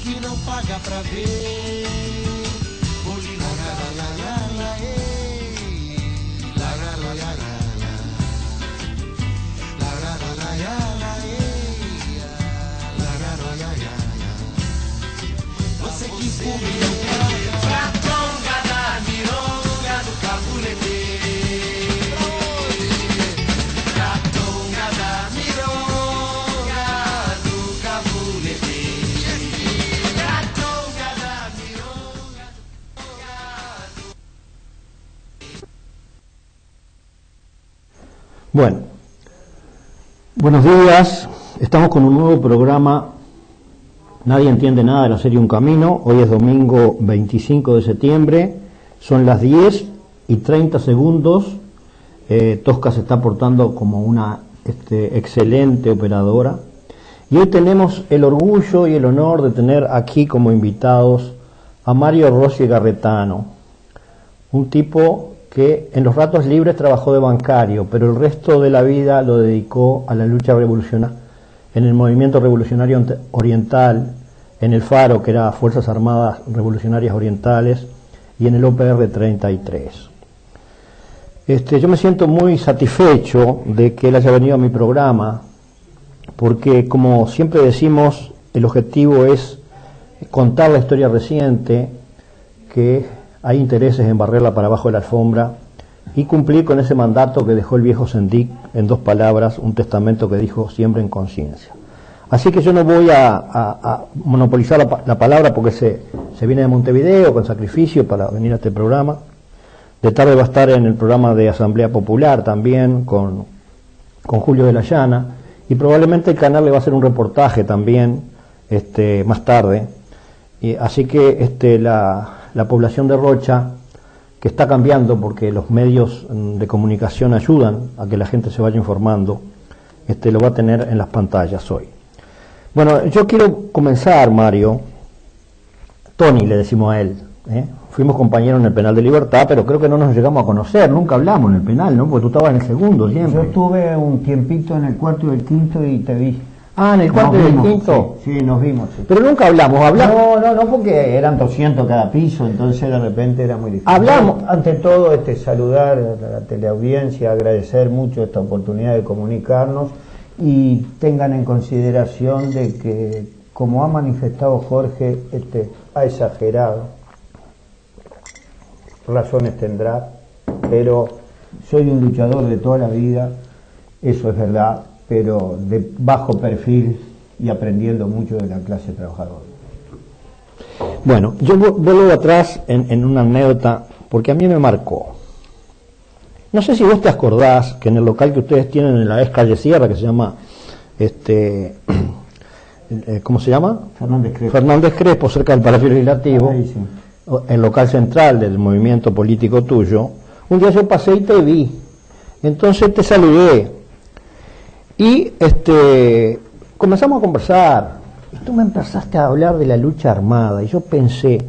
que não paga pra ver. Bolívar, la la la la, ei, la la la la la, la la la la la, ei, la la la la la. Você que fuma e não paga. Pra tonga da mironga do cabulete. Pra tonga da mironga do cabulete. Pra tonga da mironga do... Bueno, buenos días, estamos con un nuevo programa. Nadie entiende nada de la serie Un Camino. Hoy es domingo 25 de septiembre, son las 10:30. Tosca se está portando como una excelente operadora. Y hoy tenemos el orgullo y el honor de tener aquí como invitados a Mario Rossi Garretano, un tipo que en los ratos libres trabajó de bancario, pero el resto de la vida lo dedicó a la lucha revolucionaria, en el movimiento revolucionario oriental, en el FARO, que era Fuerzas Armadas Revolucionarias Orientales, y en el OPR 33. Yo me siento muy satisfecho de que él haya venido a mi programa, porque como siempre decimos, el objetivo es contar la historia reciente, que hay intereses en barrerla para abajo de la alfombra, y cumplir con ese mandato que dejó el viejo Sendik en 2 palabras, un testamento que dijo: siempre en conciencia. Así que yo no voy a monopolizar la palabra, porque se viene de Montevideo con sacrificio para venir a este programa. De tarde va a estar en el programa de Asamblea Popular también con Julio de la Llana, y probablemente el canal le va a hacer un reportaje también más tarde. Así que la población de Rocha, que está cambiando porque los medios de comunicación ayudan a que la gente se vaya informando, lo va a tener en las pantallas hoy. Bueno, yo quiero comenzar, Mario. Tony le decimos a él, fuimos compañeros en el penal de Libertad, pero creo que no nos llegamos a conocer, nunca hablamos en el penal, ¿no? Porque tú estabas en el segundo siempre. Yo estuve un tiempito en el cuarto y el quinto y te vi. Ah, en el cuarto y el quinto. Sí, nos vimos. Sí. Pero nunca hablamos. No, porque eran 200 cada piso, entonces de repente era muy difícil. Hablamos. Ante todo, saludar a la teleaudiencia, agradecer mucho esta oportunidad de comunicarnos, y tengan en consideración de que, como ha manifestado Jorge, ha exagerado, razones tendrá, pero soy un luchador de toda la vida, eso es verdad, pero de bajo perfil y aprendiendo mucho de la clase trabajadora. Bueno, yo vuelvo atrás en una anécdota, porque a mí me marcó. No sé si vos te acordás que en el local que ustedes tienen en la calle Sierra, que se llama, ¿cómo se llama? Fernández Crespo, cerca del Palacio Legislativo, ahí sí, el local central del movimiento político tuyo, un día yo pasé y te vi, entonces te saludé, y comenzamos a conversar, y tú me empezaste a hablar de la lucha armada, y yo pensé,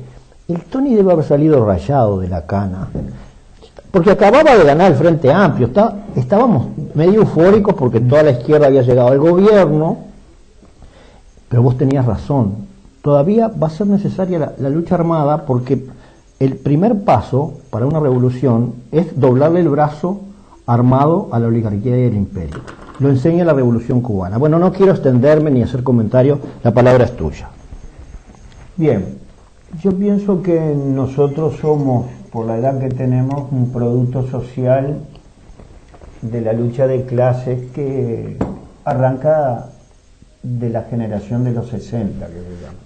el Tony debe haber salido rayado de la cana, porque acababa de ganar el Frente Amplio, estábamos medio eufóricos porque toda la izquierda había llegado al gobierno, pero vos tenías razón, todavía va a ser necesaria la lucha armada, porque el primer paso para una revolución es doblarle el brazo armado a la oligarquía y al imperio. Lo enseña la Revolución Cubana. Bueno, no quiero extenderme ni hacer comentarios, la palabra es tuya. Bien, yo pienso que nosotros somos, por la edad que tenemos, un producto social de la lucha de clases que arranca de la generación de los 60, que se llama.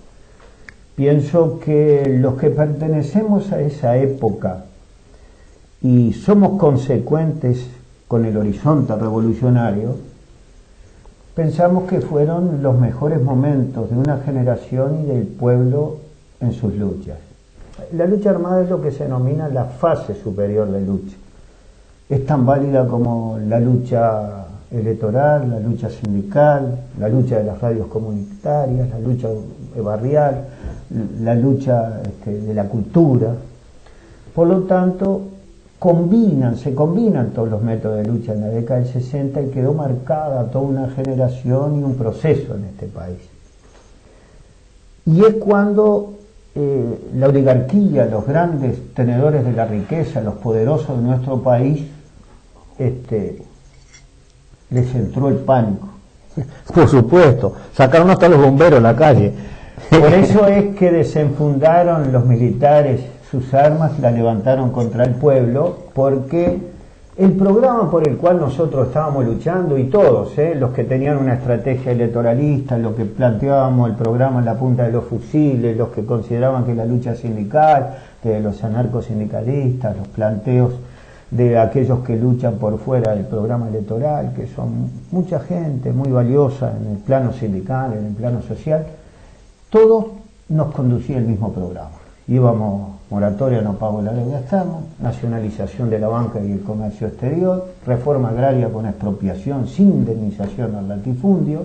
Pienso que los que pertenecemos a esa época y somos consecuentes con el horizonte revolucionario, pensamos que fueron los mejores momentos de una generación y del pueblo en sus luchas. La lucha armada es lo que se denomina la fase superior de lucha. Es tan válida como la lucha electoral, la lucha sindical, la lucha de las radios comunitarias, la lucha barrial, la lucha de la cultura. Por lo tanto, se combinan todos los métodos de lucha en la década del 60 y quedó marcada toda una generación y un proceso en este país. y es cuando la oligarquía, los grandes tenedores de la riqueza, los poderosos de nuestro país, les entró el pánico. Por supuesto, sacaron hasta los bomberos a la calle. Por eso es que desenfundaron los militares sus armas, la levantaron contra el pueblo, porque el programa por el cual nosotros estábamos luchando, y todos, los que tenían una estrategia electoralista, los que planteábamos el programa en la punta de los fusiles, los que consideraban que la lucha sindical, de los anarcosindicalistas, los planteos de aquellos que luchan por fuera del programa electoral, que son mucha gente muy valiosa en el plano sindical, en el plano social, todos nos conducía el mismo programa. Íbamos moratoria no pago de la deuda externa, nacionalización de la banca y el comercio exterior, reforma agraria con expropiación sin indemnización al latifundio,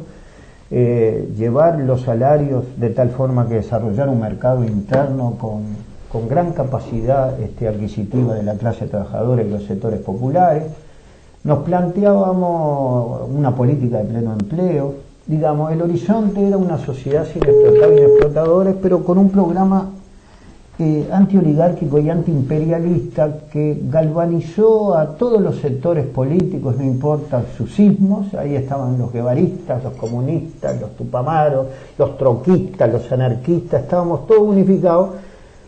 llevar los salarios de tal forma que desarrollar un mercado interno con gran capacidad adquisitiva de la clase trabajadora y los sectores populares. Nos planteábamos una política de pleno empleo. Digamos, el horizonte era una sociedad sin explotados y explotadores, pero con un programa antioligárquico y antiimperialista que galvanizó a todos los sectores políticos, no importa sus sismos. Ahí estaban los guevaristas, los comunistas, los tupamaros, los troquistas, los anarquistas, estábamos todos unificados,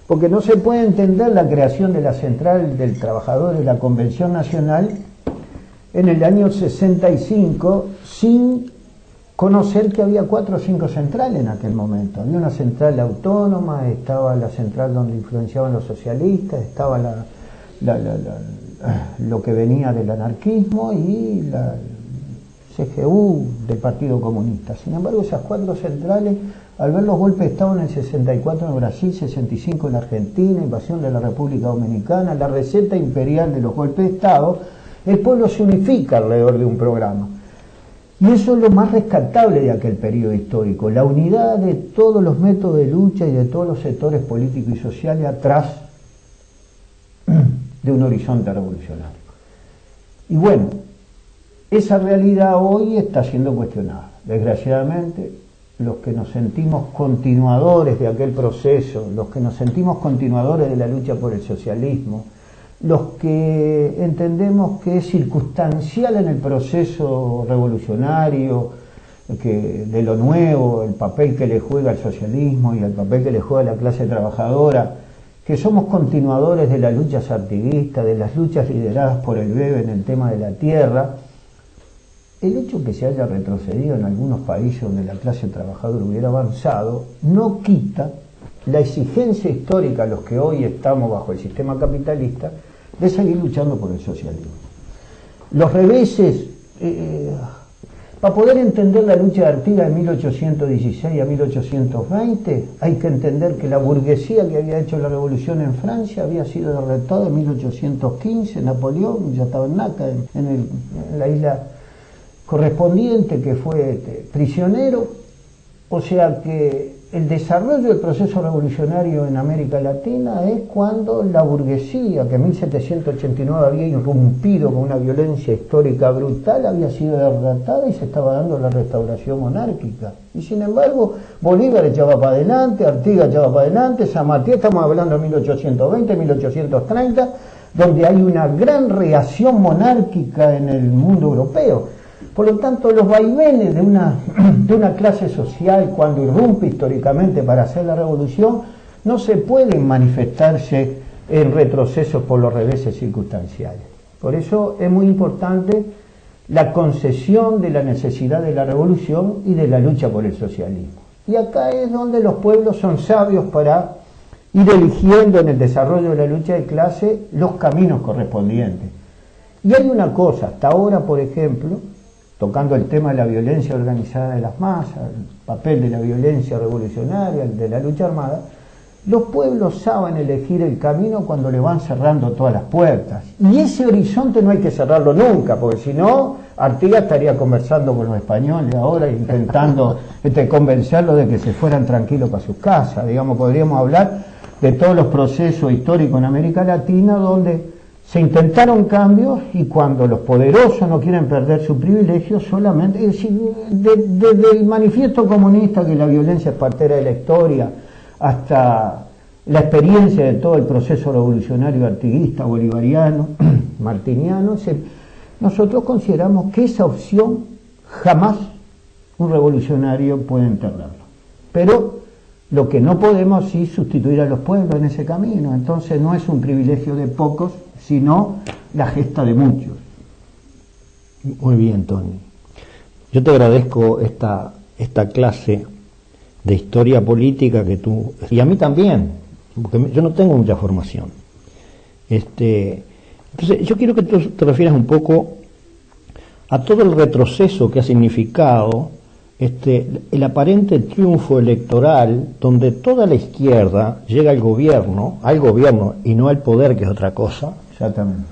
porque no se puede entender la creación de la Central del Trabajador de la Convención Nacional en el año 65 sin conocer que había 4 o 5 centrales en aquel momento. Había una central autónoma, estaba la central donde influenciaban los socialistas, estaba lo que venía del anarquismo y la CGU del Partido Comunista. Sin embargo, esas 4 centrales, al ver los golpes de Estado en el 64 en Brasil, 65 en Argentina, invasión de la República Dominicana, la receta imperial de los golpes de Estado, el pueblo se unifica alrededor de un programa. Y eso es lo más rescatable de aquel periodo histórico, la unidad de todos los métodos de lucha y de todos los sectores políticos y sociales atrás de un horizonte revolucionario. Y bueno, esa realidad hoy está siendo cuestionada. Desgraciadamente, los que nos sentimos continuadores de aquel proceso, los que nos sentimos continuadores de la lucha por el socialismo, los que entendemos que es circunstancial en el proceso revolucionario, que de lo nuevo, el papel que le juega el socialismo y el papel que le juega la clase trabajadora, que somos continuadores de las luchas artiguistas, de las luchas lideradas por el BEBE en el tema de la tierra. El hecho que se haya retrocedido en algunos países donde la clase trabajadora hubiera avanzado no quita la exigencia histórica a los que hoy estamos bajo el sistema capitalista de seguir luchando por el socialismo. Los reveses, para poder entender la lucha de Artigas de 1816 a 1820, hay que entender que la burguesía que había hecho la revolución en Francia había sido derrotada en 1815, Napoleón ya estaba en Naca, en la isla correspondiente, que fue prisionero. O sea que el desarrollo del proceso revolucionario en América Latina es cuando la burguesía, que en 1789 había irrumpido con una violencia histórica brutal, había sido derrotada y se estaba dando la restauración monárquica. Y sin embargo, Bolívar echaba para adelante, Artigas echaba para adelante, San Martín, estamos hablando de 1820, 1830, donde hay una gran reacción monárquica en el mundo europeo. Por lo tanto, los vaivenes de una clase social cuando irrumpe históricamente para hacer la revolución no se pueden manifestarse en retrocesos por los reveses circunstanciales. Por eso es muy importante la concesión de la necesidad de la revolución y de la lucha por el socialismo. Y acá es donde los pueblos son sabios para ir eligiendo en el desarrollo de la lucha de clase los caminos correspondientes. Y hay una cosa, hasta ahora, por ejemplo, tocando el tema de la violencia organizada de las masas, el papel de la violencia revolucionaria, el de la lucha armada, los pueblos saben elegir el camino cuando le van cerrando todas las puertas. Y ese horizonte no hay que cerrarlo nunca, porque si no, Artigas estaría conversando con los españoles ahora, intentando convencerlos de que se fueran tranquilos para sus casas. Digamos, podríamos hablar de todos los procesos históricos en América Latina donde Se intentaron cambios y cuando los poderosos no quieren perder su privilegio, solamente, es decir, desde el manifiesto comunista que la violencia es partera de la historia, hasta la experiencia de todo el proceso revolucionario artiguista, bolivariano, martiniano, nosotros consideramos que esa opción jamás un revolucionario puede enterrarla. Pero lo que no podemos es sustituir a los pueblos en ese camino, entonces no es un privilegio de pocos, sino la gesta de muchos. Muy bien, Tony. Yo te agradezco esta clase de historia política que tú, y a mí también, porque yo no tengo mucha formación. Entonces, yo quiero que tú te refieras un poco a todo el retroceso que ha significado el aparente triunfo electoral donde toda la izquierda llega al gobierno y no al poder, que es otra cosa. Exactamente.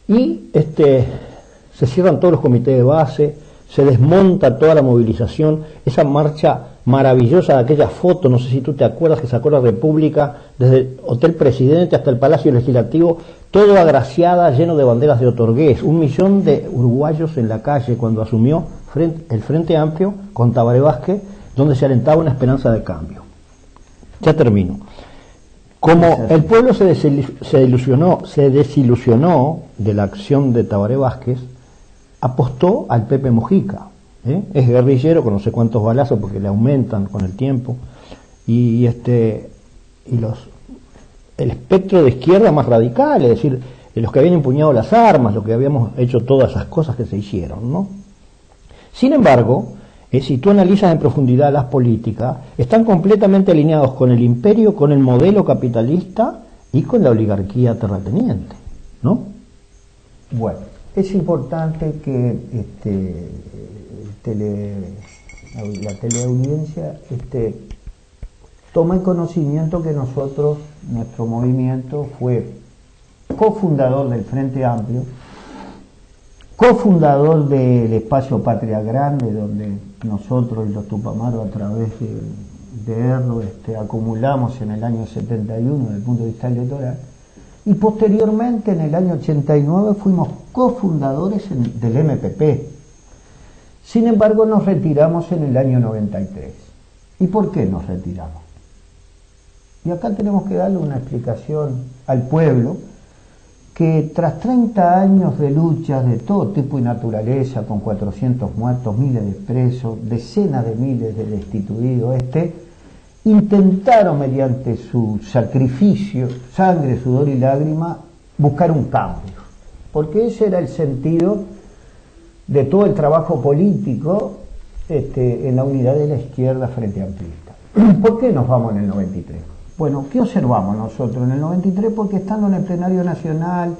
Y se cierran todos los comités de base, se desmonta toda la movilización, esa marcha maravillosa de aquella foto, no sé si tú te acuerdas, que sacó la República desde el Hotel Presidente hasta el Palacio Legislativo, todo agraciada, lleno de banderas de Otorgués, 1 millón de uruguayos en la calle cuando asumió el Frente Amplio con Tabaré Vázquez, donde se alentaba una esperanza de cambio. Ya termino. Como el pueblo se desilusionó de la acción de Tabaré Vázquez, apostó al Pepe Mujica. Es guerrillero con no sé cuántos balazos porque le aumentan con el tiempo, y el espectro de izquierda más radical, es decir, los que habían empuñado las armas, los que habíamos hecho todas esas cosas que se hicieron, ¿no? Sin embargo, si tú analizas en profundidad las políticas, están completamente alineados con el imperio, con el modelo capitalista y con la oligarquía terrateniente, ¿no? Bueno, es importante que la teleaudiencia tome conocimiento que nuestro movimiento fue cofundador del Frente Amplio, cofundador del Espacio Patria Grande, donde nosotros y los Tupamaros a través de ERRO acumulamos en el año 71 desde el punto de vista electoral, y posteriormente en el año 89 fuimos cofundadores del MPP. Sin embargo, nos retiramos en el año 93. ¿Y por qué nos retiramos? Y acá tenemos que darle una explicación al pueblo, que tras 30 años de luchas de todo tipo y naturaleza, con 400 muertos, miles de presos, decenas de miles de destituidos, intentaron mediante su sacrificio, sangre, sudor y lágrima, buscar un cambio. Porque ese era el sentido de todo el trabajo político en la unidad de la izquierda frente amplista. ¿Por qué nos vamos en el 93? Bueno, ¿qué observamos nosotros en el 93? Porque estando en el plenario nacional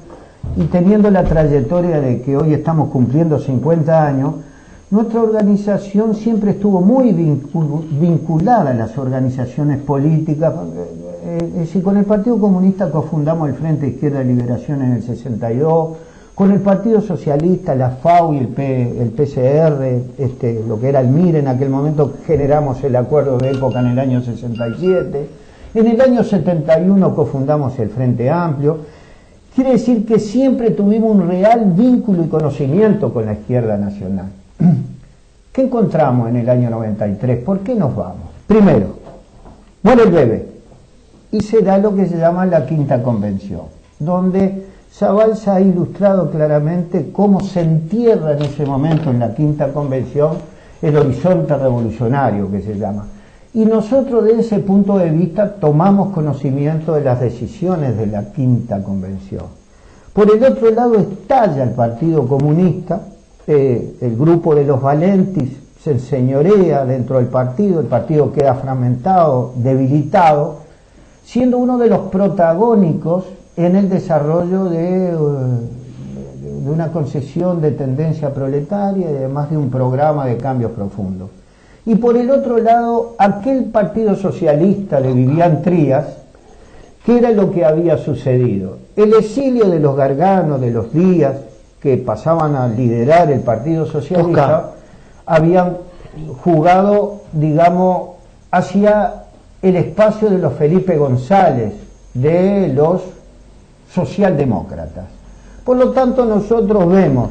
y teniendo la trayectoria de que hoy estamos cumpliendo 50 años, nuestra organización siempre estuvo muy vinculada a las organizaciones políticas. Es decir, con el Partido Comunista cofundamos el Frente Izquierda de Liberación en el 62, con el Partido Socialista, la FAU y el PCR, lo que era el MIR en aquel momento, generamos el acuerdo de época en el año 67. En el año 71 cofundamos el Frente Amplio. Quiere decir que siempre tuvimos un real vínculo y conocimiento con la izquierda nacional. ¿Qué encontramos en el año 93? ¿Por qué nos vamos? Primero, muere el bebé y se da lo que se llama la Quinta Convención, donde Zabalza ha ilustrado claramente cómo se entierra en ese momento en la Quinta Convención el horizonte revolucionario que se llama. Y nosotros desde ese punto de vista tomamos conocimiento de las decisiones de la Quinta Convención. Por el otro lado estalla el Partido Comunista, el grupo de los Valentis se enseñorea dentro del partido, el partido queda fragmentado, debilitado, siendo uno de los protagónicos en el desarrollo de una concesión de tendencia proletaria y además de un programa de cambios profundos. Y por el otro lado, aquel Partido Socialista de Vivian Trías, ¿qué era lo que había sucedido? El exilio de los Gargano, de los Díaz, que pasaban a liderar el Partido Socialista, habían jugado, digamos, hacia el espacio de los Felipe González, de los socialdemócratas. Por lo tanto, nosotros vemos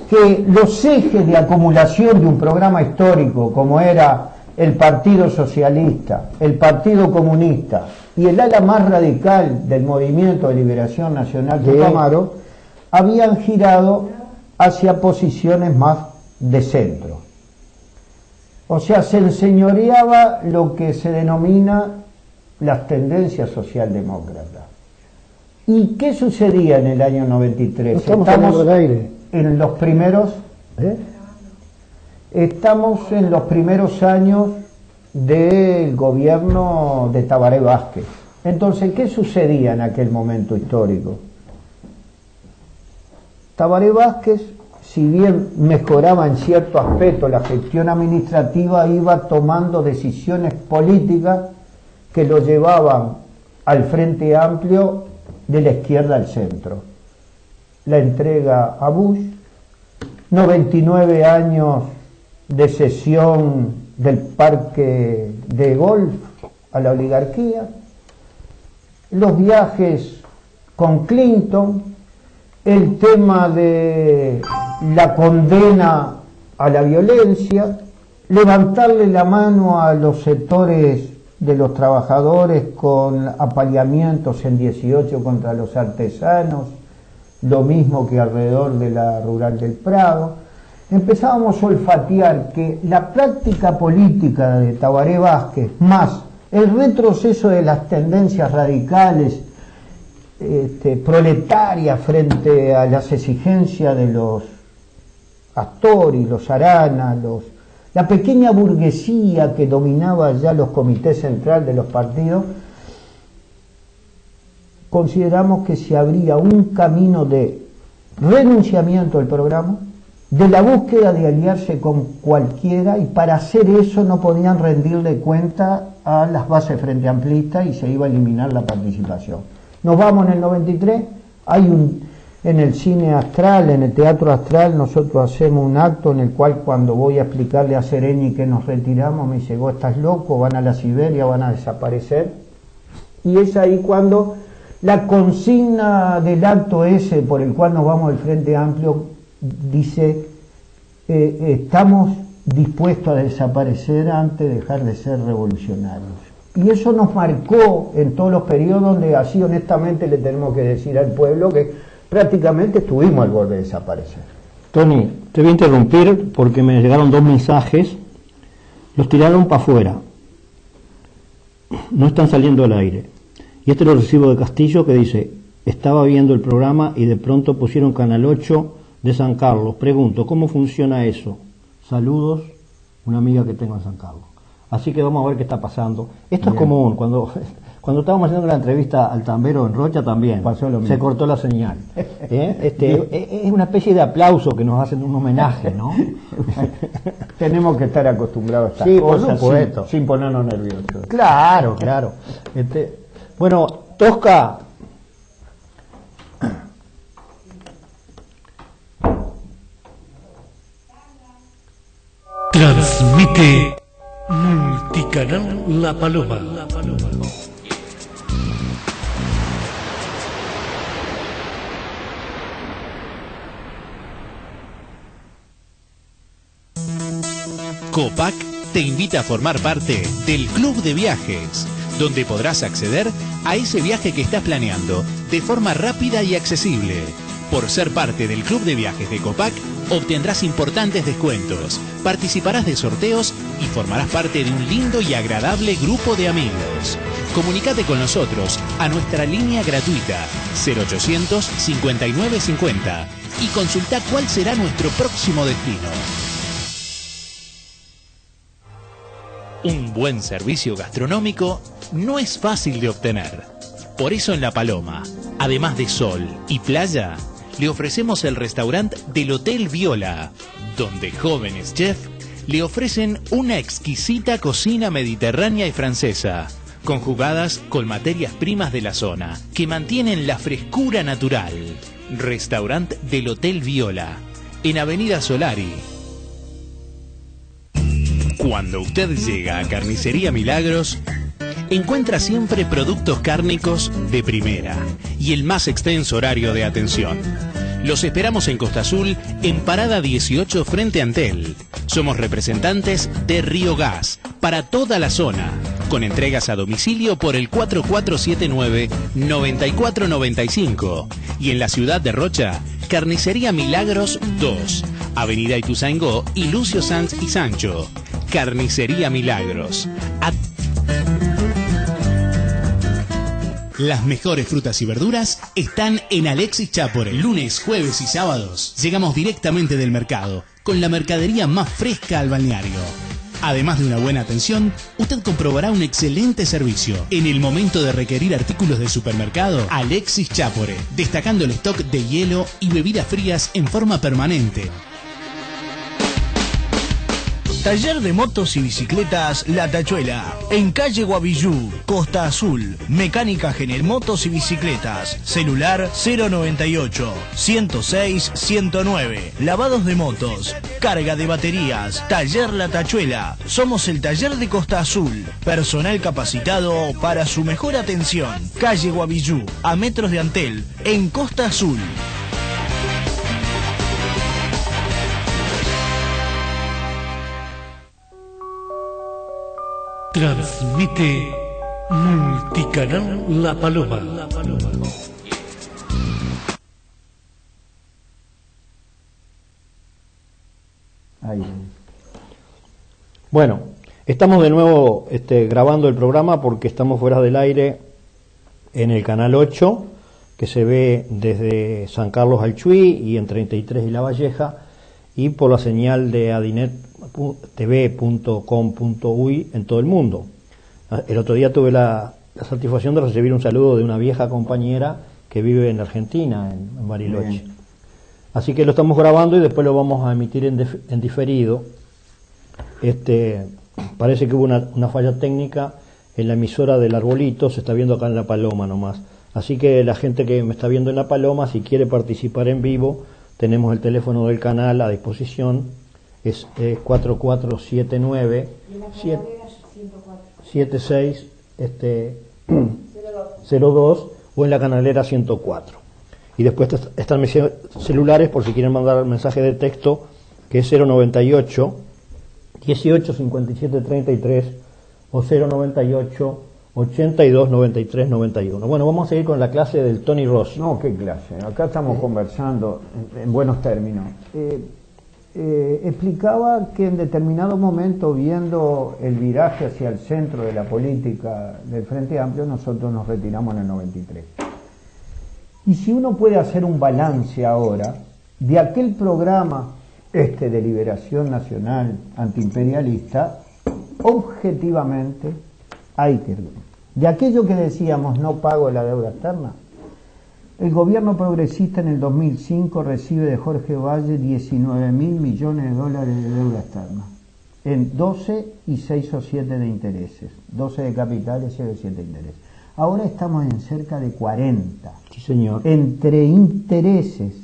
que los ejes de acumulación de un programa histórico, como era el Partido Socialista, el Partido Comunista y el ala más radical del Movimiento de Liberación Nacional de Amaro, habían girado hacia posiciones más de centro. O sea, se enseñoreaba lo que se denomina las tendencias socialdemócratas. ¿Y qué sucedía en el año 93? Estamos al aire. En los primeros... Estamos en los primeros años del gobierno de Tabaré Vázquez. Entonces, ¿qué sucedía en aquel momento histórico? Tabaré Vázquez, si bien mejoraba en cierto aspecto la gestión administrativa, iba tomando decisiones políticas que lo llevaban al Frente Amplio de la izquierda al centro. La entrega a Bush, 99 años de cesión del parque de golf a la oligarquía, los viajes con Clinton, el tema de la condena a la violencia, levantarle la mano a los sectores de los trabajadores con apaleamientos en 18 contra los artesanos, lo mismo que alrededor de la Rural del Prado. Empezábamos a olfatear que la práctica política de Tabaré Vázquez, más el retroceso de las tendencias radicales proletarias frente a las exigencias de los Astori, los Arana, la pequeña burguesía que dominaba ya los comités centrales de los partidos, consideramos que se abría un camino de renunciamiento del programa, de la búsqueda de aliarse con cualquiera, y para hacer eso no podían rendirle cuenta a las bases frente amplistas y se iba a eliminar la participación. Nos vamos en el 93, en el cine Astral, en el Teatro Astral, nosotros hacemos un acto en el cual, cuando voy a explicarle a Sereni que nos retiramos, me dice: vos estás loco, van a la Siberia, van a desaparecer. Y es ahí cuando la consigna del acto ese por el cual nos vamos del Frente Amplio dice: estamos dispuestos a desaparecer antes de dejar de ser revolucionarios. Y eso nos marcó en todos los periodos donde, así honestamente le tenemos que decir al pueblo, que prácticamente estuvimos al borde de desaparecer. Tony, te voy a interrumpir porque me llegaron 2 mensajes, los tiraron para afuera, no están saliendo al aire. Y este lo recibo de Castillo, que dice: estaba viendo el programa y de pronto pusieron Canal 8 de San Carlos. Pregunto, ¿cómo funciona eso? Saludos, una amiga que tengo en San Carlos. Así que vamos a ver qué está pasando. Esto es común, cuando estábamos haciendo la entrevista al tambero en Rocha también pasó lo mismo. Se cortó la señal. Es una especie de aplauso que nos hacen, un homenaje, ¿no? Tenemos que estar acostumbrados a estas Sí, cosas, por supuesto, sin ponernos nerviosos. Claro. Bueno, Tosca, transmite Multicanal La Paloma. Copac te invita a formar parte del Club de Viajes, donde podrás acceder a ese viaje que estás planeando de forma rápida y accesible. Por ser parte del Club de Viajes de Copac, obtendrás importantes descuentos, participarás de sorteos y formarás parte de un lindo y agradable grupo de amigos. Comunicate con nosotros a nuestra línea gratuita 0800 59 50 y consulta cuál será nuestro próximo destino. Un buen servicio gastronómico no es fácil de obtener. Por eso en La Paloma, además de sol y playa, le ofrecemos el restaurante del Hotel Viola, donde jóvenes chefs le ofrecen una exquisita cocina mediterránea y francesa, conjugadas con materias primas de la zona, que mantienen la frescura natural. Restaurante del Hotel Viola, en Avenida Solari. Cuando usted llega a Carnicería Milagros, encuentra siempre productos cárnicos de primera y el más extenso horario de atención. Los esperamos en Costa Azul, en Parada 18 frente a Antel. Somos representantes de Río Gas para toda la zona, con entregas a domicilio por el 4479-9495. Y en la ciudad de Rocha, Carnicería Milagros 2, Avenida Ituzaingó y Lucio Sanz y Sancho. Carnicería Milagros. Las mejores frutas y verduras están en Alexis Chapore. Lunes, jueves y sábados llegamos directamente del mercado, con la mercadería más fresca al balneario. Además de una buena atención, usted comprobará un excelente servicio. En el momento de requerir artículos de supermercado, Alexis Chapore, destacando el stock de hielo y bebidas frías en forma permanente. Taller de motos y bicicletas La Tachuela, en calle Guavillú, Costa Azul. Mecánica general, motos y bicicletas. Celular 098 106 109. Lavados de motos, carga de baterías. Taller La Tachuela. Somos el taller de Costa Azul. Personal capacitado para su mejor atención. Calle Guavillú, a metros de Antel, en Costa Azul. Transmite Multicanal La Paloma. Ahí. Bueno, estamos de nuevo grabando el programa porque estamos fuera del aire en el canal 8, que se ve desde San Carlos al Chuy y en 33 y La Valleja, y por la señal de adinettv.com.uy en todo el mundo. El otro día tuve la satisfacción de recibir un saludo de una vieja compañera que vive en Argentina, en Bariloche. Bien. Así que lo estamos grabando y después lo vamos a emitir en diferido. Parece que hubo una falla técnica en la emisora del Arbolito, se está viendo acá en La Paloma nomás. Así que la gente que me está viendo en La Paloma, si quiere participar en vivo, tenemos el teléfono del canal a disposición, es 4479 76 02 o en la canalera 104. Y después están mis celulares por si quieren mandar mensaje de texto, que es 098 18 57 33 o 098 82 93 91. Bueno, vamos a seguir con la clase del Tony Ross. No, qué clase. Acá estamos conversando en buenos términos. Explicaba que en determinado momento, viendo el viraje hacia el centro de la política del Frente Amplio, nosotros nos retiramos en el 93. Y si uno puede hacer un balance ahora de aquel programa de liberación nacional antiimperialista, objetivamente hay que, de aquello que decíamos no pago la deuda externa, el gobierno progresista en el 2005 recibe de Jorge Valle 19.000 millones de dólares de deuda externa, en 12 y 6 o 7 de intereses, 12 de capitales y 6 o 7 de intereses. Ahora estamos en cerca de 40. Sí, señor. Entre intereses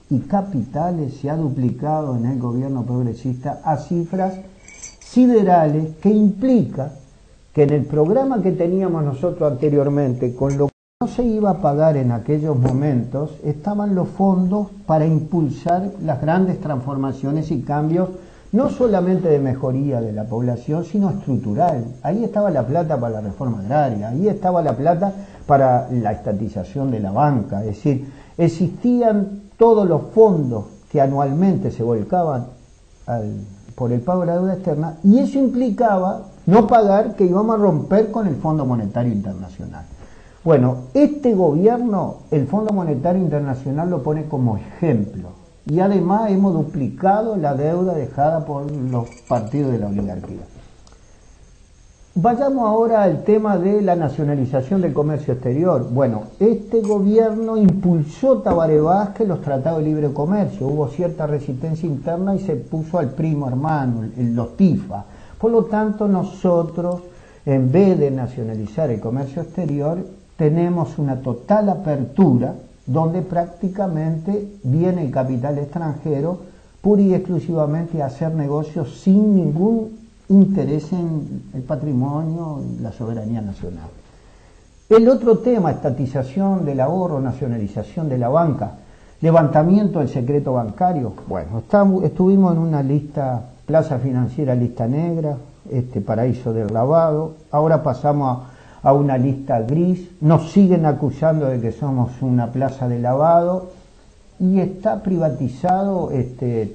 y capitales se ha duplicado en el gobierno progresista a cifras siderales, que implica que en el programa que teníamos nosotros anteriormente, con lo que no se iba a pagar en aquellos momentos, estaban los fondos para impulsar las grandes transformaciones y cambios, no solamente de mejoría de la población, sino estructural. Ahí estaba la plata para la reforma agraria, ahí estaba la plata para la estatización de la banca, es decir, existían todos los fondos que anualmente se volcaban por el pago de la deuda externa, y eso implicaba no pagar, que íbamos a romper con el Fondo Monetario Internacional. Bueno, este gobierno, el Fondo Monetario Internacional lo pone como ejemplo, y además hemos duplicado la deuda dejada por los partidos de la oligarquía. Vayamos ahora al tema de la nacionalización del comercio exterior. Bueno, este gobierno impulsó Tabaré Vázquez los tratados de libre comercio, hubo cierta resistencia interna y se puso al primo hermano, los TIFA. Por lo tanto, nosotros, en vez de nacionalizar el comercio exterior, tenemos una total apertura donde prácticamente viene el capital extranjero pura y exclusivamente a hacer negocios sin ningún interesen el patrimonio y la soberanía nacional. El otro tema, estatización del ahorro, nacionalización de la banca, levantamiento del secreto bancario. Bueno, estuvimos en una lista, plaza financiera, lista negra, paraíso del lavado, ahora pasamos a una lista gris, nos siguen acusando de que somos una plaza de lavado y está privatizado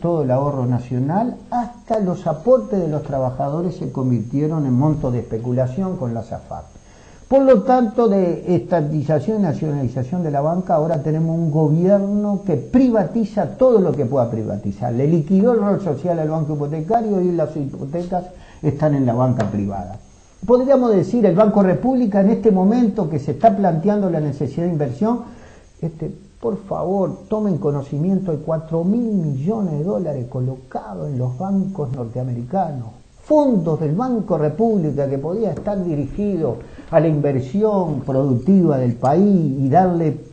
todo el ahorro nacional, hasta los aportes de los trabajadores se convirtieron en montos de especulación con la SAFAP. Por lo tanto, de estatización y nacionalización de la banca, ahora tenemos un gobierno que privatiza todo lo que pueda privatizar. Le liquidó el rol social al banco hipotecario y las hipotecas están en la banca privada. Podríamos decir, el Banco República en este momento que se está planteando la necesidad de inversión, por favor, tomen conocimiento de 4.000 millones de dólares colocados en los bancos norteamericanos. Fondos del Banco República que podía estar dirigido a la inversión productiva del país y darle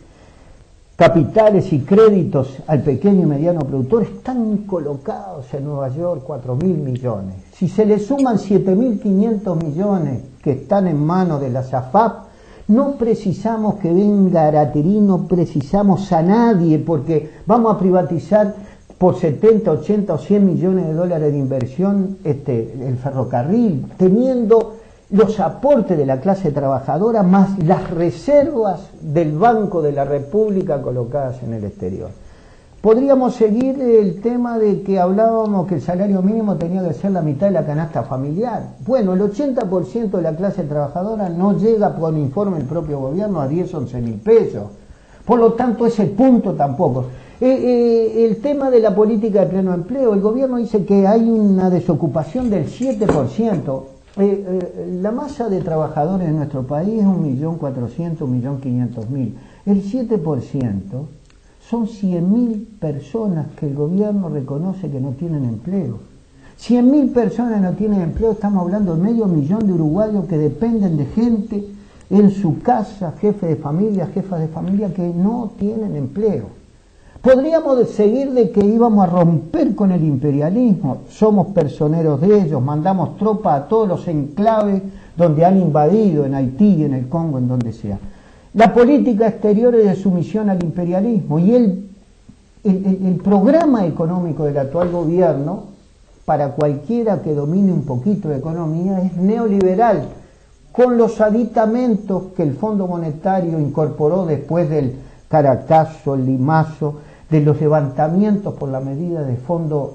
capitales y créditos al pequeño y mediano productor, están colocados en Nueva York 4.000 millones. Si se le suman 7.500 millones que están en manos de la SAFAP, no precisamos que venga Aratiri, no precisamos a nadie, porque vamos a privatizar por 70, 80 o 100 millones de dólares de inversión el ferrocarril, teniendo los aportes de la clase trabajadora más las reservas del Banco de la República colocadas en el exterior. Podríamos seguir el tema de que hablábamos que el salario mínimo tenía que ser la mitad de la canasta familiar. Bueno, el 80% de la clase trabajadora no llega, por informe del propio gobierno, a 10, 11 mil pesos. Por lo tanto, ese punto tampoco. El tema de la política de pleno empleo, el gobierno dice que hay una desocupación del 7%. La masa de trabajadores en nuestro país es 1.400.000, 1.500.000. El 7% son 100.000 personas que el gobierno reconoce que no tienen empleo. 100.000 personas no tienen empleo, estamos hablando de 500.000 de uruguayos que dependen de gente en su casa, jefes de familia, jefas de familia que no tienen empleo. Podríamos seguir de que íbamos a romper con el imperialismo, somos personeros de ellos, mandamos tropas a todos los enclaves donde han invadido, en Haití, en el Congo, en donde sea. La política exterior es de sumisión al imperialismo y el programa económico del actual gobierno, para cualquiera que domine un poquito de economía, es neoliberal, con los aditamentos que el Fondo Monetario incorporó después del Caracazo, el Limazo, de los levantamientos por la medida de fondos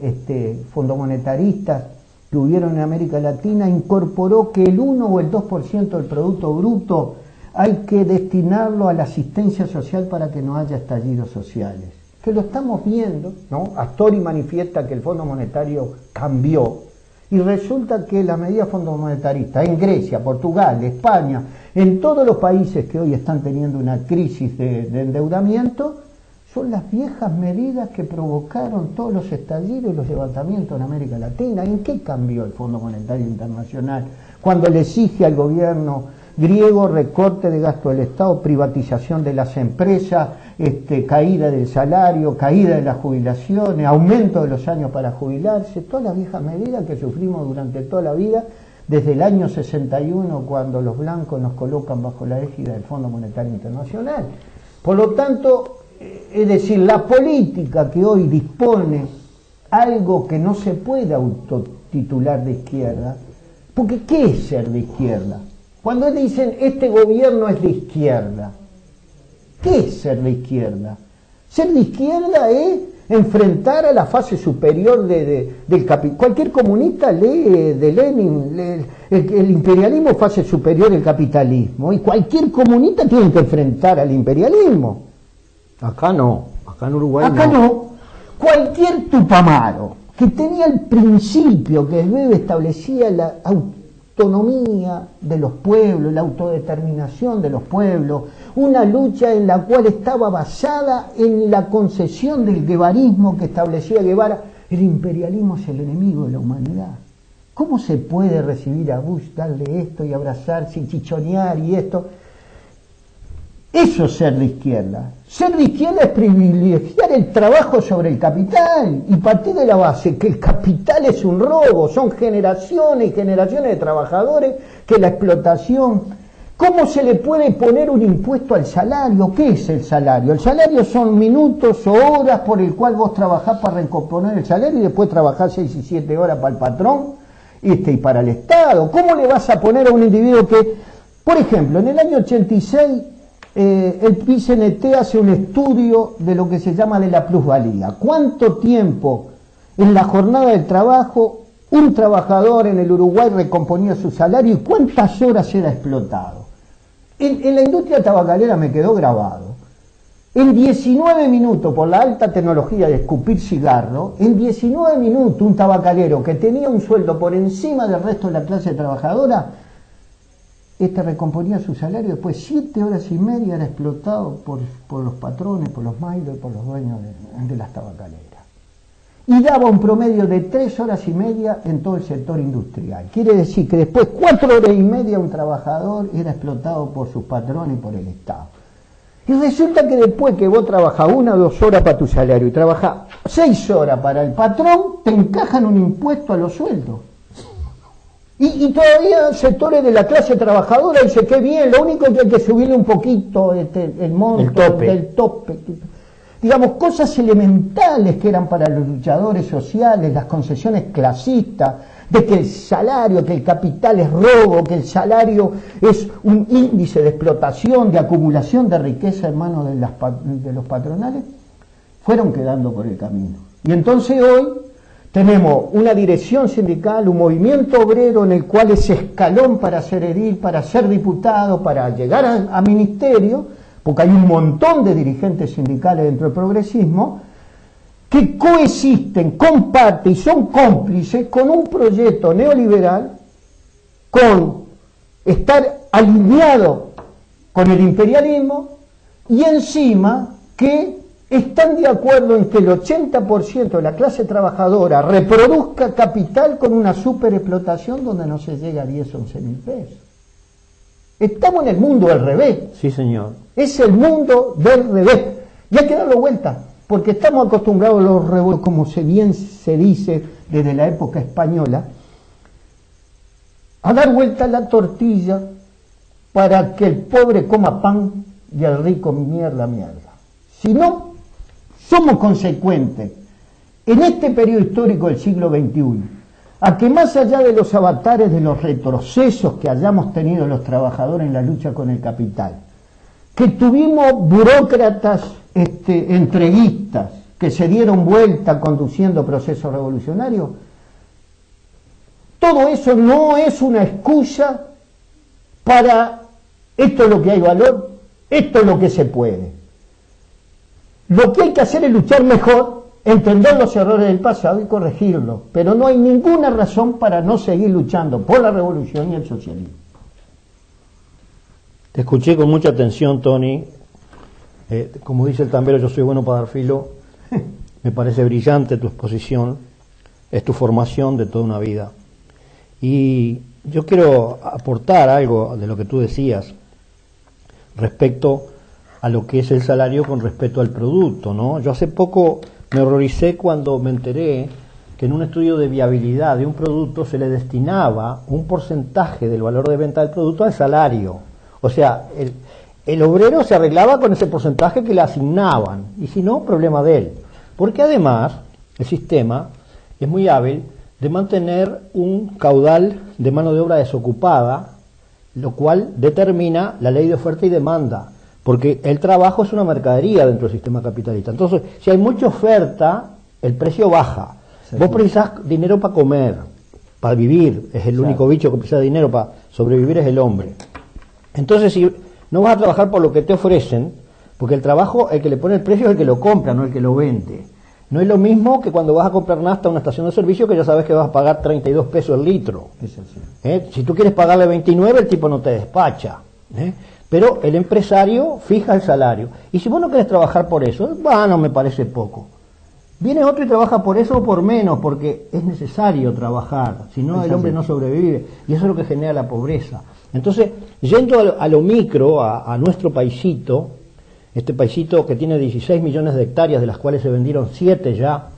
monetaristas que hubieron en América Latina, incorporó que el 1 o el 2% del Producto Bruto hay que destinarlo a la asistencia social para que no haya estallidos sociales. Que lo estamos viendo, ¿no? Astori manifiesta que el Fondo Monetario cambió y resulta que las medidas fondo monetaristas en Grecia, Portugal, España, en todos los países que hoy están teniendo una crisis de endeudamiento, son las viejas medidas que provocaron todos los estallidos y los levantamientos en América Latina. ¿En qué cambió el Fondo Monetario Internacional cuando le exige al gobierno griego recorte de gasto del Estado, privatización de las empresas, caída del salario, caída de las jubilaciones, aumento de los años para jubilarse, todas las viejas medidas que sufrimos durante toda la vida, desde el año 61, cuando los blancos nos colocan bajo la égida del Fondo Monetario Internacional? Por lo tanto, es decir, la política que hoy dispone algo que no se puede autotitular de izquierda, porque ¿qué es ser de izquierda? Cuando dicen este gobierno es de izquierda, ¿qué es ser de izquierda? Ser de izquierda es enfrentar a la fase superior del capitalismo. Cualquier comunista lee de Lenin, el imperialismo es fase superior del capitalismo, y cualquier comunista tiene que enfrentar al imperialismo. Acá no, acá en Uruguay acá no. Cualquier tupamaro que tenía el principio que el BEBE establecía la autonomía de los pueblos, la autodeterminación de los pueblos, una lucha en la cual estaba basada en la concesión del guevarismo que establecía Guevara. El imperialismo es el enemigo de la humanidad. ¿Cómo se puede recibir a Bush, darle esto y abrazarse y chichonear y esto? Eso es ser de izquierda. Ser de izquierda es privilegiar el trabajo sobre el capital y partir de la base que el capital es un robo, son generaciones y generaciones de trabajadores que la explotación. ¿Cómo se le puede poner un impuesto al salario? ¿Qué es el salario? El salario son minutos o horas por el cual vos trabajás para recomponer el salario y después trabajás 6 y 7 horas para el patrón y para el Estado. ¿Cómo le vas a poner a un individuo que, por ejemplo, en el año 86 el PICNT hace un estudio de lo que se llama de la plusvalía? ¿Cuánto tiempo en la jornada del trabajo un trabajador en el Uruguay recomponía su salario y cuántas horas era explotado? En la industria tabacalera me quedó grabado. En 19 minutos, por la alta tecnología de escupir cigarro, en 19 minutos un tabacalero que tenía un sueldo por encima del resto de la clase trabajadora, recomponía su salario, después 7 horas y media era explotado por los patrones, por los mailos y por los dueños de las tabacaleras. Y daba un promedio de 3 horas y media en todo el sector industrial. Quiere decir que después 4 horas y media un trabajador era explotado por sus patrones y por el Estado. Y resulta que después que vos trabajás 1 o 2 horas para tu salario y trabajás 6 horas para el patrón, te encajan un impuesto a los sueldos. Y todavía sectores de la clase trabajadora dice que bien, lo único que hay que subirle un poquito el monto del tope. Digamos, cosas elementales que eran para los luchadores sociales, las concesiones clasistas, de que el salario, que el capital es robo, que el salario es un índice de explotación, de acumulación de riqueza en manos de los patronales, fueron quedando por el camino. Y entonces hoy tenemos una dirección sindical, un movimiento obrero en el cual es escalón para ser edil, para ser diputado, para llegar a ministerio, porque hay un montón de dirigentes sindicales dentro del progresismo que coexisten, comparten y son cómplices con un proyecto neoliberal, con estar alineado con el imperialismo y encima que están de acuerdo en que el 80% de la clase trabajadora reproduzca capital con una superexplotación donde no se llega a 10 o 11 mil pesos. Estamos en el mundo del revés. Sí, señor. Es el mundo del revés. Y hay que darlo vuelta, porque estamos acostumbrados a los revuelos, como bien se dice desde la época española, a dar vuelta a la tortilla para que el pobre coma pan y el rico mierda. Si no somos consecuentes en este periodo histórico del siglo XXI, a que más allá de los avatares de los retrocesos que hayamos tenido los trabajadores en la lucha con el capital, que tuvimos burócratas entreguistas que se dieron vuelta conduciendo procesos revolucionarios, todo eso no es una excusa para esto es lo que hay valor, esto es lo que se puede. Lo que hay que hacer es luchar mejor, entender los errores del pasado y corregirlos, pero no hay ninguna razón para no seguir luchando por la revolución y el socialismo. Te escuché con mucha atención, Tony. Como dice el tambero, yo soy bueno para dar filo. Me parece brillante tu exposición, es tu formación de toda una vida. Y yo quiero aportar algo de lo que tú decías respecto a lo que es el salario con respecto al producto, ¿no? Yo hace poco me horroricé cuando me enteré que en un estudio de viabilidad de un producto se le destinaba un porcentaje del valor de venta del producto al salario. O sea, el obrero se arreglaba con ese porcentaje que le asignaban, y si no, problema de él. Porque además, el sistema es muy hábil de mantener un caudal de mano de obra desocupada, lo cual determina la ley de oferta y demanda, porque el trabajo es una mercadería dentro del sistema capitalista. Entonces, si hay mucha oferta, el precio baja. Sí. Vos precisás dinero para comer, para vivir, es el único bicho que precisa dinero para sobrevivir, es el hombre. Entonces, si no vas a trabajar por lo que te ofrecen, porque el trabajo, el que le pone el precio es el que lo compra, no el que lo vende. No es lo mismo que cuando vas a comprar nafta a una estación de servicio que ya sabes que vas a pagar 32 pesos el litro. Si tú quieres pagarle 29, el tipo no te despacha. Pero el empresario fija el salario. Y si vos no querés trabajar por eso, bueno, me parece poco. Viene otro y trabaja por eso o por menos, porque es necesario trabajar, si no el hombre no sobrevive, y eso es lo que genera la pobreza. Entonces, yendo a lo micro, a nuestro paisito, este paisito que tiene 16 millones de hectáreas, de las cuales se vendieron 7 ya,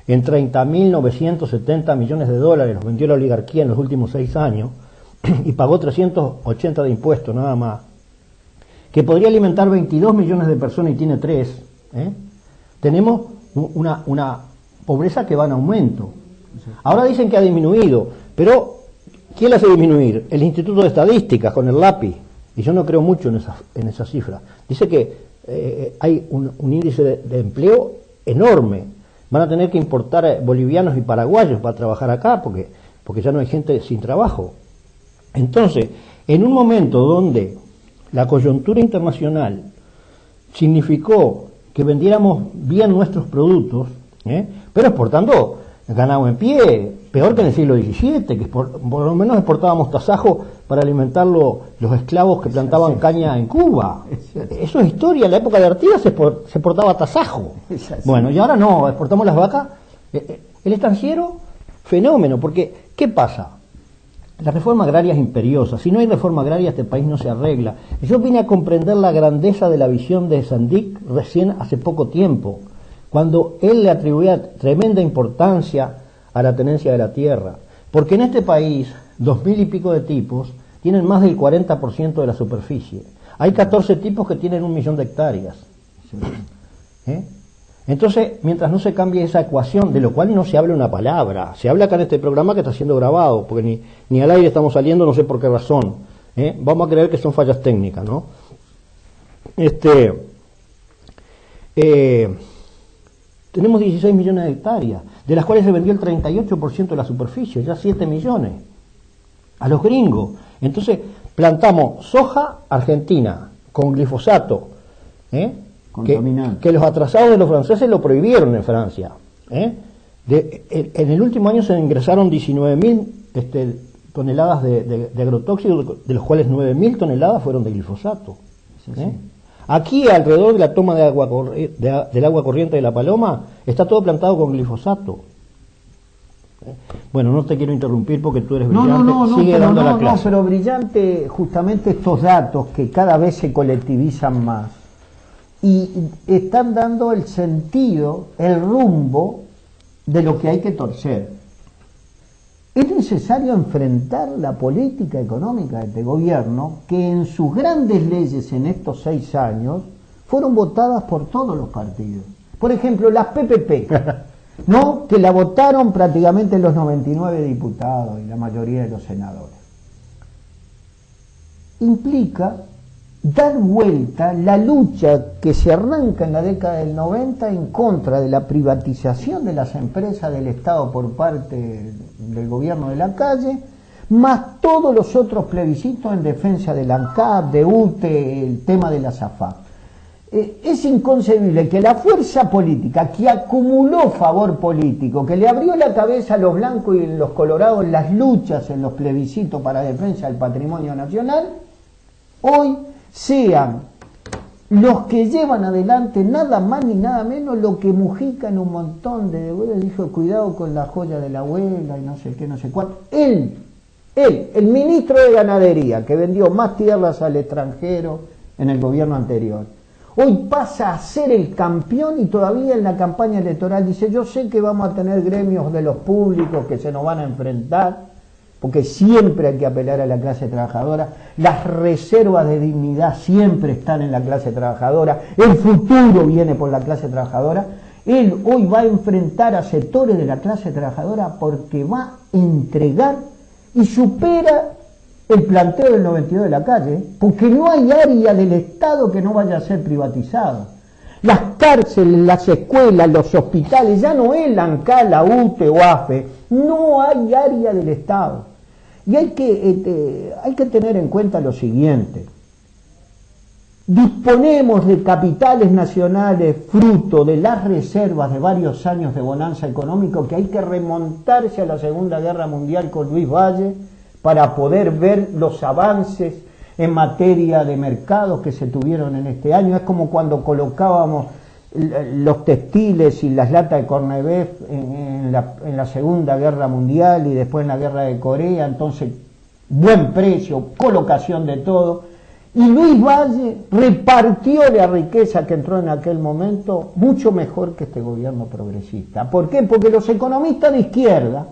en 30.970 millones de dólares, los vendió la oligarquía en los últimos 6 años, y pagó 380 de impuestos nada más, que podría alimentar 22 millones de personas y tiene 3, tenemos una pobreza que va en aumento. Ahora dicen que ha disminuido, pero ¿quién la hace disminuir? El Instituto de Estadísticas con el LAPI, y yo no creo mucho en esa cifra. Dice que hay un índice de empleo enorme. Van a tener que importar bolivianos y paraguayos para trabajar acá, porque ya no hay gente sin trabajo. Entonces, en un momento donde la coyuntura internacional significó que vendiéramos bien nuestros productos, pero exportando ganado en pie, peor que en el siglo XVII, que por lo menos exportábamos tasajo para alimentar los esclavos que plantaban caña en Cuba. Eso es historia, en la época de Artigas se exportaba tasajo. Bueno, y ahora no, exportamos las vacas. El estanciero, fenómeno, porque ¿qué pasa? La reforma agraria es imperiosa. Si no hay reforma agraria, este país no se arregla. Yo vine a comprender la grandeza de la visión de Sandic recién hace poco tiempo, cuando él le atribuía tremenda importancia a la tenencia de la tierra. Porque en este país, 2.000 y pico de tipos tienen más del 40% de la superficie. Hay 14 tipos que tienen 1 millón de hectáreas. Entonces, mientras no se cambie esa ecuación, de lo cual no se habla una palabra, se habla acá en este programa que está siendo grabado, porque ni al aire estamos saliendo, no sé por qué razón. Vamos a creer que son fallas técnicas, ¿no? Tenemos 16 millones de hectáreas, de las cuales se vendió el 38% de la superficie, ya 7 millones, a los gringos. Entonces, plantamos soja argentina, con glifosato, que los atrasados de los franceses lo prohibieron en Francia. En el último año se ingresaron 19.000 toneladas de agrotóxicos, de los cuales 9.000 toneladas fueron de glifosato. Aquí, alrededor de la toma del agua corriente de La Paloma, está todo plantado con glifosato. Bueno, no te quiero interrumpir porque tú eres brillante. Sigue dando la clase. No, pero brillante justamente estos datos que cada vez se colectivizan más y están dando el sentido, el rumbo de lo que hay que torcer. Es necesario enfrentar la política económica de este gobierno, que en sus grandes leyes en estos 6 años fueron votadas por todos los partidos. Por ejemplo, las PPP, ¿no? Que la votaron prácticamente los 99 diputados y la mayoría de los senadores. Implica dar vuelta la lucha que se arranca en la década del 90 en contra de la privatización de las empresas del Estado por parte del gobierno de la calle, más todos los otros plebiscitos en defensa del ANCAP, de UTE, el tema de la SAFAP. Es inconcebible que la fuerza política que acumuló favor político, que le abrió la cabeza a los blancos y los colorados en las luchas, en los plebiscitos para defensa del patrimonio nacional, hoy sean los que llevan adelante nada más ni nada menos lo que Mujica en un montón de dijo, cuidado con la joya de la abuela y no sé qué, no sé cuánto. Él, el ministro de Ganadería, que vendió más tierras al extranjero en el gobierno anterior, hoy pasa a ser el campeón y todavía en la campaña electoral dice, yo sé que vamos a tener gremios de los públicos que se nos van a enfrentar, porque siempre hay que apelar a la clase trabajadora, las reservas de dignidad siempre están en la clase trabajadora, el futuro viene por la clase trabajadora. Él hoy va a enfrentar a sectores de la clase trabajadora porque va a entregar y supera el planteo del 92 de la calle, porque no hay área del Estado que no vaya a ser privatizado. Las cárceles, las escuelas, los hospitales, ya no es la ANCA, la UTE o AFE, no hay área del Estado. Y hay que tener en cuenta lo siguiente. Disponemos de capitales nacionales fruto de las reservas de varios años de bonanza económica que hay que remontarse a la Segunda Guerra Mundial con Luis Valle para poder ver los avances en materia de mercados que se tuvieron en este año. Es como cuando colocábamos los textiles y las latas de corned beef en la Segunda Guerra Mundial y después en la Guerra de Corea, entonces buen precio, colocación de todo. Y Luis Valle repartió la riqueza que entró en aquel momento mucho mejor que este gobierno progresista. ¿Por qué? Porque los economistas de izquierda,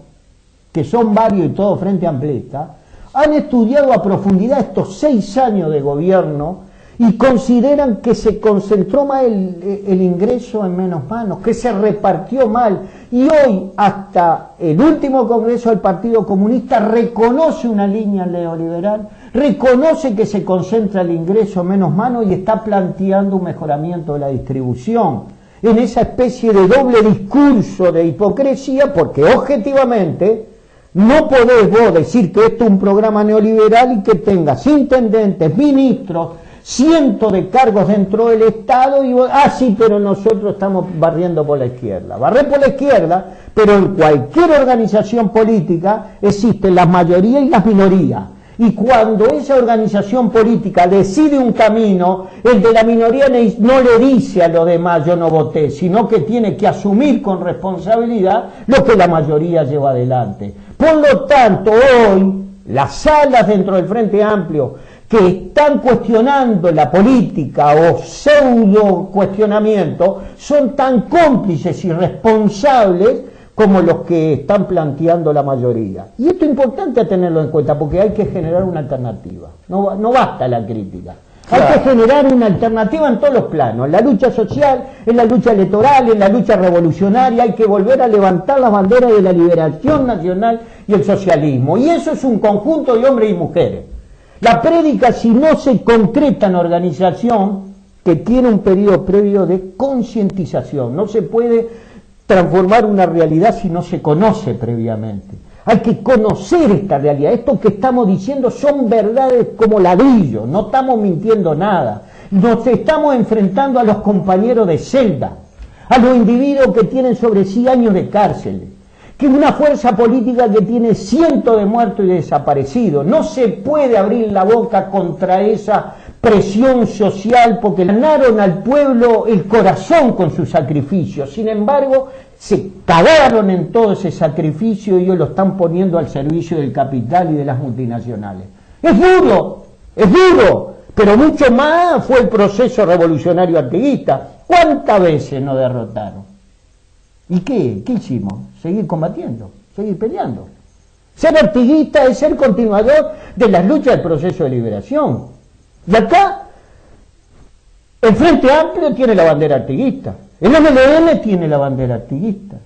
que son varios y todos frente amplista, han estudiado a profundidad estos 6 años de gobierno y consideran que se concentró mal el ingreso en menos manos, que se repartió mal. Y hoy, hasta el último Congreso del Partido Comunista reconoce una línea neoliberal, reconoce que se concentra el ingreso en menos manos y está planteando un mejoramiento de la distribución. En esa especie de doble discurso de hipocresía, porque objetivamente no podés vos decir que esto es un programa neoliberal y que tengas intendentes, ministros, cientos de cargos dentro del Estado y vos, sí, pero nosotros estamos barriendo por la izquierda. Barrer por la izquierda, pero en cualquier organización política existen las mayorías y las minorías. Y cuando esa organización política decide un camino, el de la minoría no le dice a los demás yo no voté, sino que tiene que asumir con responsabilidad lo que la mayoría lleva adelante. Por lo tanto, hoy, las salas dentro del Frente Amplio que están cuestionando la política o pseudo cuestionamiento son tan cómplices y responsables como los que están planteando la mayoría. Y esto es importante tenerlo en cuenta porque hay que generar una alternativa. No basta la crítica. Claro. Hay que generar una alternativa en todos los planos, en la lucha social, en la lucha electoral, en la lucha revolucionaria. Hay que volver a levantar las banderas de la liberación nacional y el socialismo. Y eso es un conjunto de hombres y mujeres. La prédica, si no se concreta en organización, que tiene un periodo previo de concientización, no se puede transformar una realidad si no se conoce previamente. Hay que conocer esta realidad. Esto que estamos diciendo son verdades como ladrillos, no estamos mintiendo nada. Nos estamos enfrentando a los compañeros de celda, a los individuos que tienen sobre sí años de cárcel, que una fuerza política que tiene cientos de muertos y desaparecidos. No se puede abrir la boca contra esa presión social porque ganaron al pueblo el corazón con sus sacrificios. Sin embargo, se cagaron en todo ese sacrificio y ellos lo están poniendo al servicio del capital y de las multinacionales. Es duro, pero mucho más fue el proceso revolucionario artiguista. ¿Cuántas veces nos derrotaron? ¿Y qué hicimos? Seguir combatiendo, seguir peleando. Ser artiguista es ser continuador de las luchas del proceso de liberación. Y acá, el Frente Amplio tiene la bandera artiguista, el MLN tiene la bandera artiguista.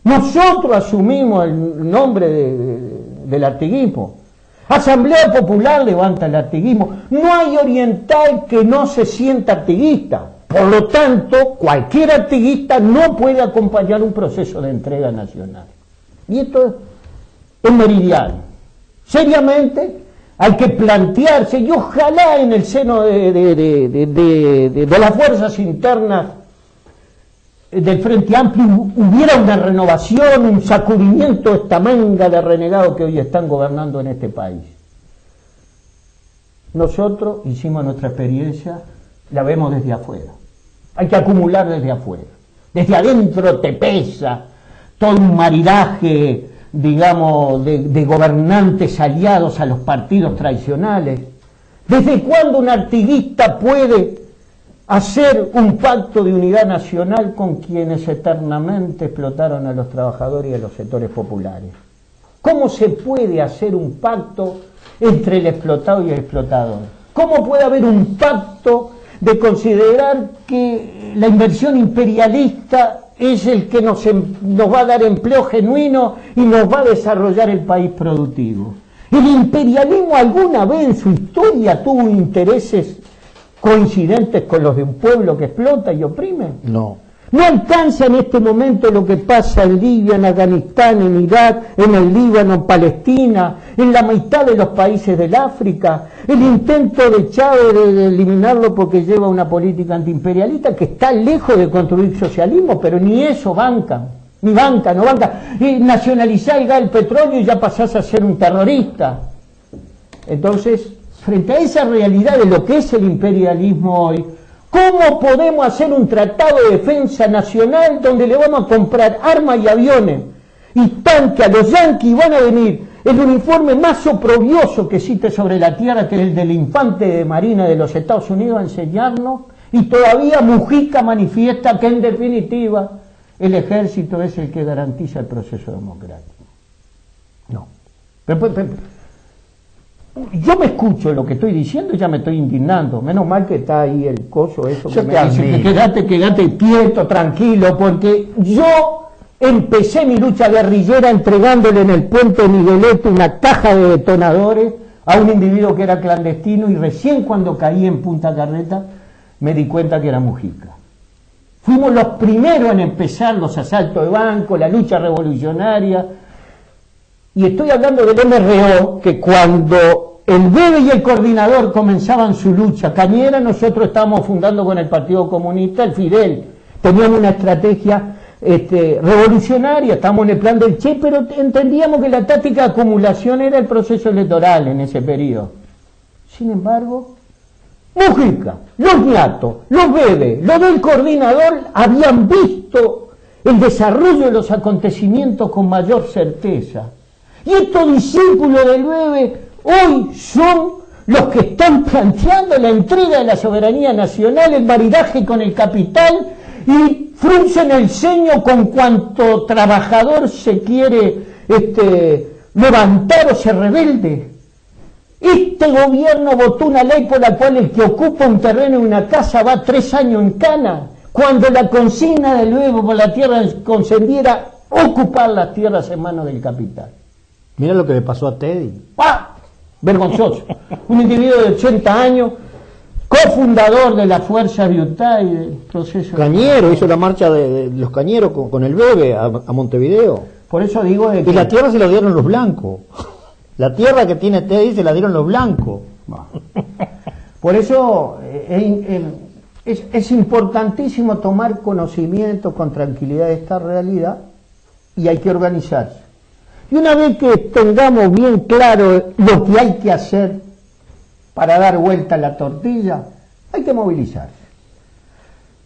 Nosotros asumimos el nombre del artiguismo. Asamblea Popular levanta el artiguismo. No hay oriental que no se sienta artiguista. Por lo tanto, cualquier artiguista no puede acompañar un proceso de entrega nacional. Y esto es meridiano. Seriamente hay que plantearse, y ojalá en el seno de las fuerzas internas del Frente Amplio hubiera una renovación, un sacudimiento de esta manga de renegados que hoy están gobernando en este país. Nosotros hicimos nuestra experiencia, la vemos desde afuera. Hay que acumular desde afuera. Desde adentro te pesa todo un maridaje, digamos, de gobernantes aliados a los partidos tradicionales. ¿Desde cuándo un artiguista puede hacer un pacto de unidad nacional con quienes eternamente explotaron a los trabajadores y a los sectores populares? ¿Cómo se puede hacer un pacto entre el explotado y el explotador? ¿Cómo puede haber un pacto de considerar que la inversión imperialista es el que nos va a dar empleo genuino y nos va a desarrollar el país productivo? ¿El imperialismo alguna vez en su historia tuvo intereses coincidentes con los de un pueblo que explota y oprime? No. No alcanza en este momento lo que pasa en Libia, en Afganistán, en Irak, en el Líbano, en Palestina, en la mitad de los países del África, el intento de Chávez de eliminarlo porque lleva una política antiimperialista que está lejos de construir socialismo, pero ni eso bancan, no banca. Y nacionalizar el petróleo y ya pasás a ser un terrorista. Entonces, frente a esa realidad de lo que es el imperialismo hoy, ¿Cómo podemos hacer un tratado de defensa nacional donde le vamos a comprar armas y aviones y tanques a los yanquis? Van a venir el uniforme más oprobioso que existe sobre la tierra, que es el del infante de Marina de los Estados Unidos, a enseñarnos, y todavía Mujica manifiesta que en definitiva el ejército es el que garantiza el proceso democrático. No. Pero, yo me escucho lo que estoy diciendo y ya me estoy indignando. Menos mal que está ahí el coso, eso que me dice que quédate quieto, tranquilo, porque yo empecé mi lucha guerrillera entregándole en el puente Miguelete una caja de detonadores a un individuo que era clandestino, y recién cuando caí en Punta Carreta me di cuenta que era Mujica. Fuimos los primeros en empezar los asaltos de banco, la lucha revolucionaria. Y estoy hablando del MRO, que cuando el Bebe y el coordinador comenzaban su lucha cañera, nosotros estábamos fundando con el Partido Comunista, el Fidel. Tenían una estrategia revolucionaria, estábamos en el plan del Che, pero entendíamos que la táctica de acumulación era el proceso electoral en ese periodo. Sin embargo, Mujica, los Ñatos, los Bebe, los del coordinador habían visto el desarrollo de los acontecimientos con mayor certeza. Y estos discípulos del Bebe hoy son los que están planteando la entrega de la soberanía nacional, el maridaje con el capital, y fruncen el ceño con cuanto trabajador se quiere levantar o se rebelde. Este gobierno votó una ley por la cual el que ocupa un terreno en una casa va 3 años en cana, cuando la consigna del Bebe por la tierra concediera ocupar las tierras en manos del capital. Mira lo que le pasó a Teddy. ¡Ah! Vergonzoso. Un individuo de 80 años, cofundador de la Fuerza Viutá y del proceso... Cañero, hizo la marcha de los cañeros con el Bebe a Montevideo. Por eso digo de que... Y la tierra se la dieron los blancos. La tierra que tiene Teddy se la dieron los blancos. Por eso es importantísimo tomar conocimiento con tranquilidad de esta realidad, y hay que organizarse. Y una vez que tengamos bien claro lo que hay que hacer para dar vuelta a la tortilla, hay que movilizarse.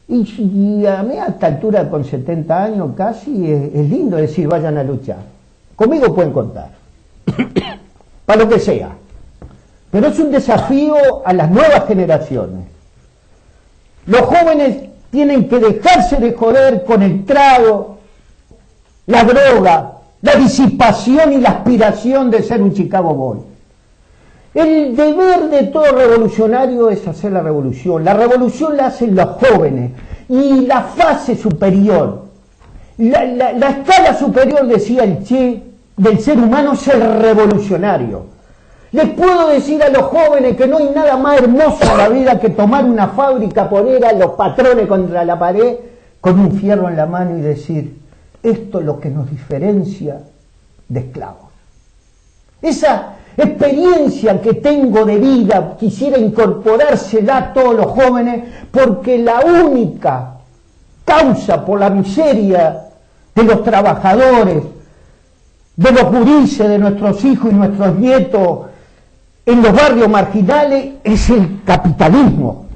Y a mí a esta altura, con 70 años casi, es lindo decir vayan a luchar. Conmigo pueden contar, para lo que sea. Pero es un desafío a las nuevas generaciones. Los jóvenes tienen que dejarse de joder con el trago, la droga, la disipación y la aspiración de ser un Chicago Boy. El deber de todo revolucionario es hacer la revolución. La revolución la hacen los jóvenes. Y la fase superior, la escala superior, decía el Che, del ser humano es el revolucionario. Les puedo decir a los jóvenes que no hay nada más hermoso en la vida que tomar una fábrica, poner a los patrones contra la pared con un fierro en la mano y decir: esto es lo que nos diferencia de esclavos. Esa experiencia que tengo de vida quisiera incorporársela a todos los jóvenes, porque la única causa por la miseria de los trabajadores, de los gurises, de nuestros hijos y nuestros nietos en los barrios marginales es el capitalismo.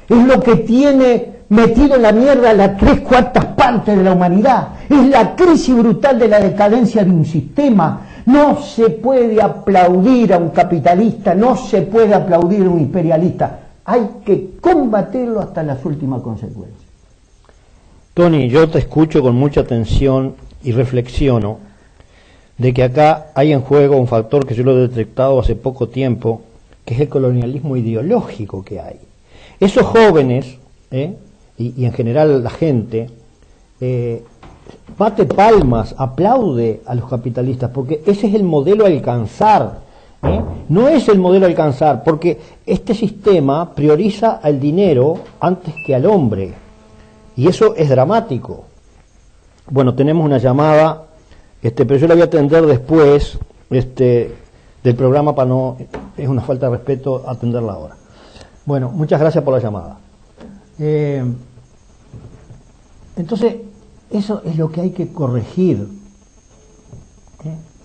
Es lo que tiene metido en la mierda la 3/4 partes de la humanidad. Es la crisis brutal de la decadencia de un sistema. No se puede aplaudir a un capitalista, no se puede aplaudir a un imperialista. Hay que combatirlo hasta las últimas consecuencias. Tony, yo te escucho con mucha atención y reflexiono de que acá hay en juego un factor que yo lo he detectado hace poco tiempo, que es el colonialismo ideológico que hay. Esos jóvenes, y en general la gente, bate palmas, aplaude a los capitalistas, porque ese es el modelo a alcanzar. No es el modelo a alcanzar, porque este sistema prioriza al dinero antes que al hombre, y eso es dramático. Bueno, tenemos una llamada, pero yo la voy a atender después del programa, para no, es una falta de respeto atenderla ahora. Bueno, muchas gracias por la llamada. Entonces, eso es lo que hay que corregir,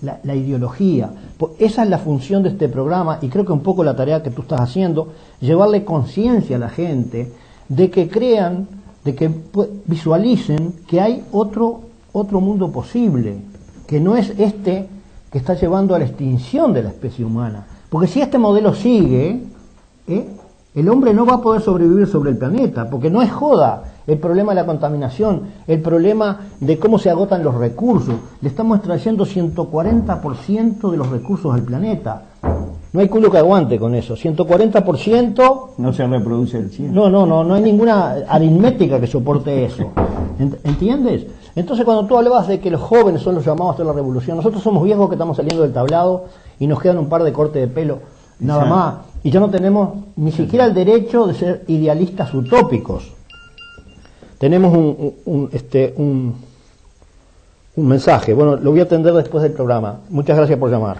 la ideología. Esa es la función de este programa, y creo que un poco la tarea que tú estás haciendo, llevarle conciencia a la gente de que crean, de que visualicen que hay otro mundo posible, que no es este que está llevando a la extinción de la especie humana. Porque si este modelo sigue, el hombre no va a poder sobrevivir sobre el planeta, porque no es joda el problema de la contaminación, el problema de cómo se agotan los recursos. Le estamos extrayendo 140% de los recursos al planeta. No hay culo que aguante con eso. 140%... No se reproduce el 100. No hay ninguna aritmética que soporte eso. ¿Entiendes? Entonces, cuando tú hablabas de que los jóvenes son los llamados a la revolución, nosotros somos viejos que estamos saliendo del tablado y nos quedan un par de cortes de pelo, nada más. Y ya no tenemos ni siquiera el derecho de ser idealistas utópicos. Tenemos un mensaje. Bueno, lo voy a atender después del programa. Muchas gracias por llamar.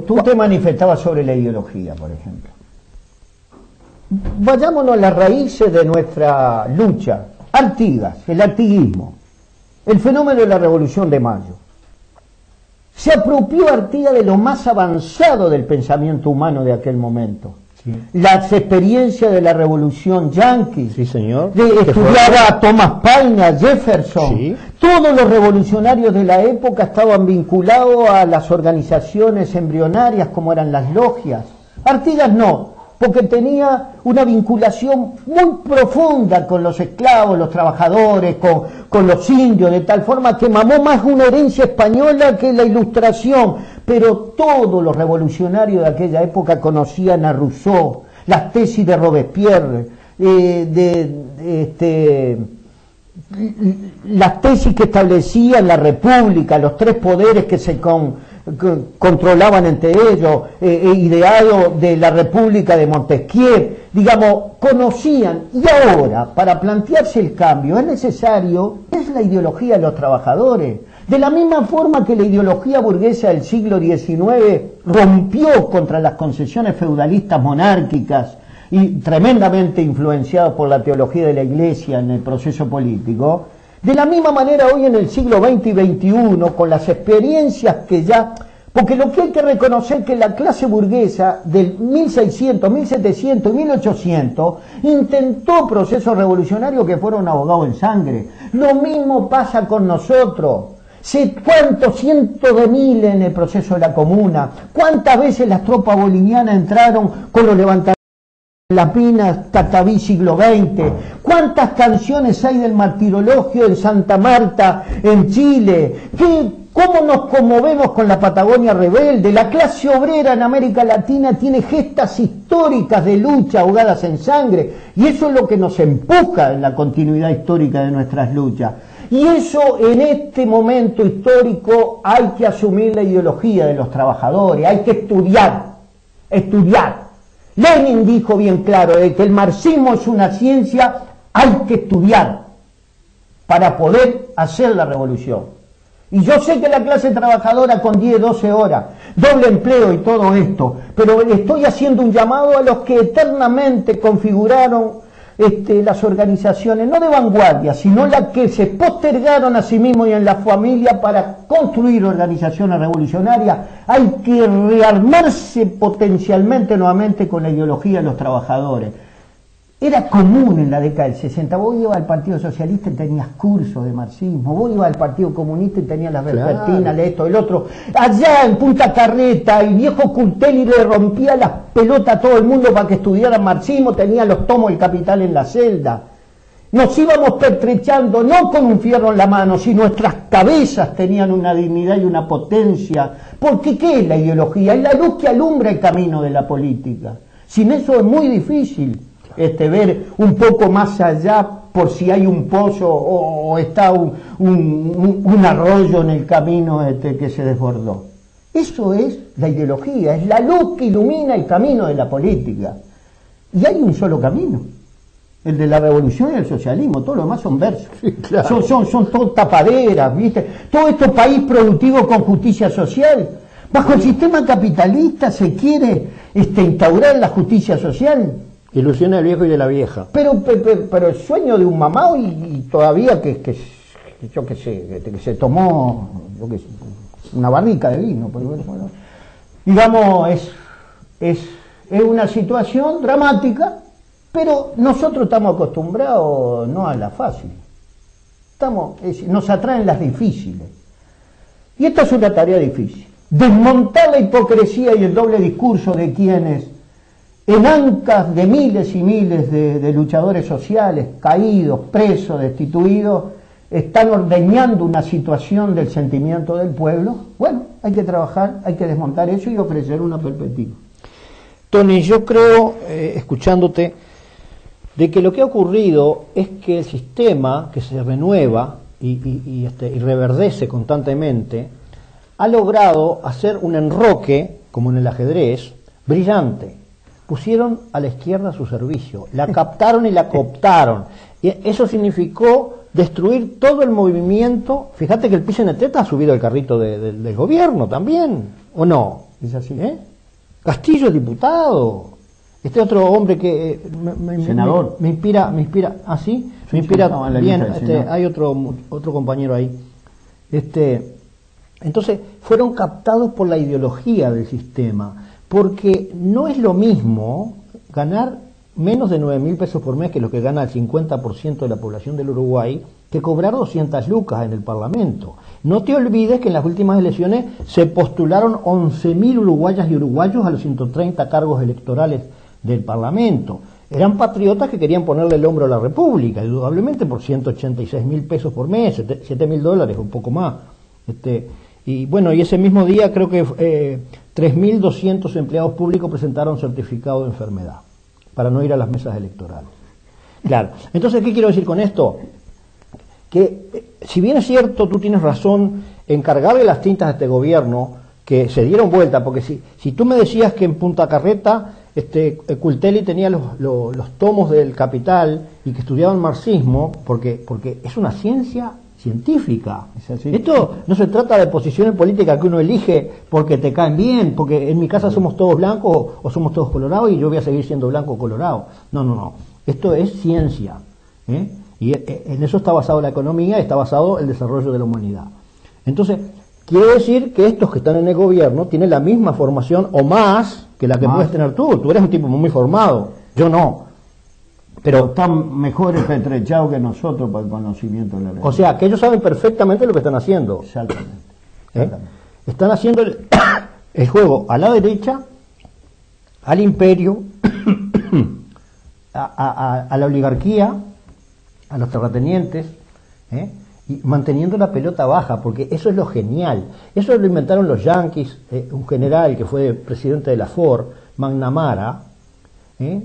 Tú te manifestabas sobre la ideología, por ejemplo. Vayámonos a las raíces de nuestra lucha. Artigas, el artiguismo, el fenómeno de la Revolución de Mayo. Se apropió Artigas de lo más avanzado del pensamiento humano de aquel momento. Sí. Las experiencias de la Revolución Yanqui, sí, señor. De estudiar a Thomas Paine, a Jefferson. Sí. Todos los revolucionarios de la época estaban vinculados a las organizaciones embrionarias como eran las logias. Artigas no, porque tenía una vinculación muy profunda con los esclavos, los trabajadores, con los indios, de tal forma que mamó más una herencia española que la Ilustración. Pero todos los revolucionarios de aquella época conocían a Rousseau, las tesis de Robespierre, las tesis que establecían la República, los tres poderes que se controlaban entre ellos, ideado de la República de Montesquieu, digamos, conocían. Y ahora, para plantearse el cambio, es la ideología de los trabajadores. De la misma forma que la ideología burguesa del siglo XIX rompió contra las concesiones feudalistas monárquicas y tremendamente influenciado por la teología de la Iglesia en el proceso político, de la misma manera hoy en el siglo XX y XXI, con las experiencias que ya... Porque lo que hay que reconocer es que la clase burguesa del 1600, 1700 y 1800 intentó procesos revolucionarios que fueron ahogados en sangre. Lo mismo pasa con nosotros. ¿Cuántos cientos de miles en el proceso de la Comuna? ¿Cuántas veces las tropas bolivianas entraron con los levantamientos de las minas Tataví siglo XX? ¿Cuántas canciones hay del martirologio en Santa Marta, en Chile? ¿Cómo nos conmovemos con la Patagonia rebelde? La clase obrera en América Latina tiene gestas históricas de lucha ahogadas en sangre, y eso es lo que nos empuja en la continuidad histórica de nuestras luchas. Y eso, en este momento histórico, hay que asumir la ideología de los trabajadores, hay que estudiar. Lenin dijo bien claro, de que el marxismo es una ciencia, hay que estudiar para poder hacer la revolución. Y yo sé que la clase trabajadora con 10, 12 horas, doble empleo y todo esto, pero estoy haciendo un llamado a los que eternamente configuraron las organizaciones, no de vanguardia, sino las que se postergaron a sí mismos y en la familia para construir organizaciones revolucionarias. Hay que rearmarse potencialmente nuevamente con la ideología de los trabajadores. Era común en la década del 60, vos ibas al Partido Socialista y tenías cursos de marxismo, vos ibas al Partido Comunista y tenías las vespertinas, esto, el otro. Allá en Punta Carreta, el viejo Curtelli le rompía las pelotas a todo el mundo para que estudiaran marxismo, tenía los tomos del Capital en la celda. Nos íbamos pertrechando, no con un fierro en la mano, si nuestras cabezas tenían una dignidad y una potencia. Porque ¿qué es la ideología? Es la luz que alumbra el camino de la política. Sin eso es muy difícil ver un poco más allá por si hay un pozo o está un arroyo en el camino que se desbordó. Eso es la ideología, es la luz que ilumina el camino de la política. Y hay un solo camino, el de la revolución y el socialismo, todo lo demás son versos. Sí, claro. Son todo tapaderas, ¿viste? Todo esto país productivo con justicia social. Bajo el sistema capitalista se quiere instaurar la justicia social. Ilusión del viejo y de la vieja. Pero el sueño de un mamá y todavía que se tomó una barrica de vino. Pero bueno, digamos, es Es una situación dramática, pero nosotros estamos acostumbrados no a la fácil. Nos atraen las difíciles. Y esta es una tarea difícil. Desmontar la hipocresía y el doble discurso de quienes, en ancas de miles y miles de luchadores sociales, caídos, presos, destituidos, están ordeñando una situación del sentimiento del pueblo. Bueno, hay que trabajar, hay que desmontar eso y ofrecer una perspectiva. Tony, yo creo, escuchándote, de que lo que ha ocurrido es que el sistema que se renueva y reverdece constantemente ha logrado hacer un enroque, como en el ajedrez, brillante. Pusieron a la izquierda a su servicio, la captaron y la cooptaron. Y eso significó destruir todo el movimiento. Fíjate que el PCNT ha subido el carrito del gobierno también, ¿o no? Es así. Castillo es diputado. Este otro hombre que senador. Me inspira, ¿ah, sí? Me inspira bien. Hay otro compañero ahí. Entonces, fueron captados por la ideología del sistema, porque no es lo mismo ganar menos de 9.000 pesos por mes, que es lo que gana el 50% de la población del Uruguay, que cobrar 200 lucas en el Parlamento. No te olvides que en las últimas elecciones se postularon 11.000 uruguayas y uruguayos a los 130 cargos electorales del Parlamento. Eran patriotas que querían ponerle el hombro a la República, indudablemente por 186.000 pesos por mes, $7.000, un poco más. Y bueno, y ese mismo día creo que 3.200 empleados públicos presentaron certificado de enfermedad para no ir a las mesas electorales. Claro, entonces, ¿qué quiero decir con esto? Que si bien es cierto, tú tienes razón en cargarle las tintas a este gobierno, que se dieron vuelta, porque si tú me decías que en Punta Carreta Cultelli tenía los tomos del Capital y que estudiaban marxismo, porque es una ciencia científica. Esto no se trata de posiciones políticas que uno elige porque te caen bien, porque en mi casa somos todos blancos o somos todos colorados y yo voy a seguir siendo blanco o colorado. No. Esto es ciencia. Y en eso está basado la economía, está basado el desarrollo de la humanidad. Entonces, quiere decir que estos que están en el gobierno tienen la misma formación o más que la que puedes tener tú. Tú eres un tipo muy formado, yo no. Pero están mejor pertrechados que nosotros para el conocimiento de la realidad. O sea, que ellos saben perfectamente lo que están haciendo. Exactamente. Están haciendo el juego a la derecha, al imperio, a la oligarquía, a los terratenientes, y manteniendo la pelota baja, porque eso es lo genial. Eso lo inventaron los yanquis, un general que fue presidente de la Ford, McNamara,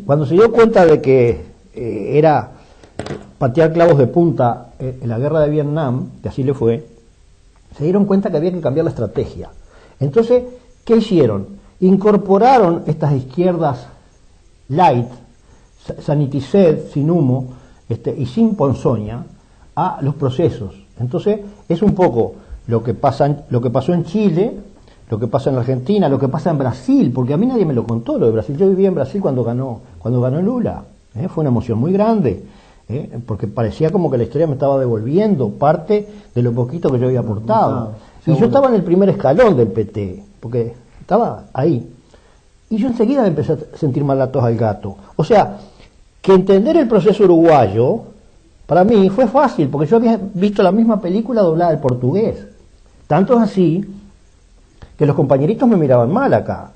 cuando se dio cuenta de que era patear clavos de punta en la guerra de Vietnam, que así le fue, se dieron cuenta que había que cambiar la estrategia. Entonces, ¿qué hicieron? Incorporaron estas izquierdas light, saniticed, sin humo, y sin ponzoña, a los procesos. Entonces, es un poco lo que pasó en Chile, lo que pasa en Argentina, lo que pasa en Brasil, porque a mí nadie me lo contó lo de Brasil. Yo vivía en Brasil cuando ganó Lula. Fue una emoción muy grande, porque parecía como que la historia me estaba devolviendo parte de lo poquito que yo había aportado. Y yo estaba en el primer escalón del PT, porque estaba ahí. Y yo enseguida me empecé a sentir mal la tos al gato. O sea, que entender el proceso uruguayo, para mí fue fácil, porque yo había visto la misma película doblada al portugués. Tanto es así que los compañeritos me miraban mal acá.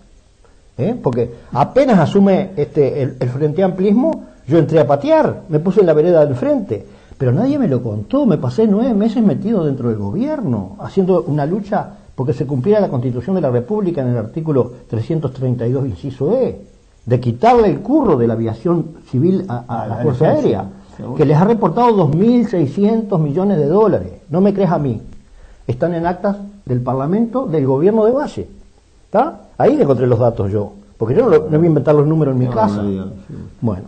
Porque apenas asume el Frente Amplismo, yo entré a patear, me puse en la vereda del frente, pero nadie me lo contó. Me pasé 9 meses metido dentro del gobierno, haciendo una lucha porque se cumpliera la Constitución de la República en el artículo 332, inciso E, de quitarle el curro de la aviación civil a la Fuerza Aérea, que les ha reportado 2.600 millones de dólares. No me crees a mí, están en actas del Parlamento del gobierno de Valle. ¿Está? Ahí encontré los datos yo, porque yo no voy a inventar los números en mi casa. Bueno,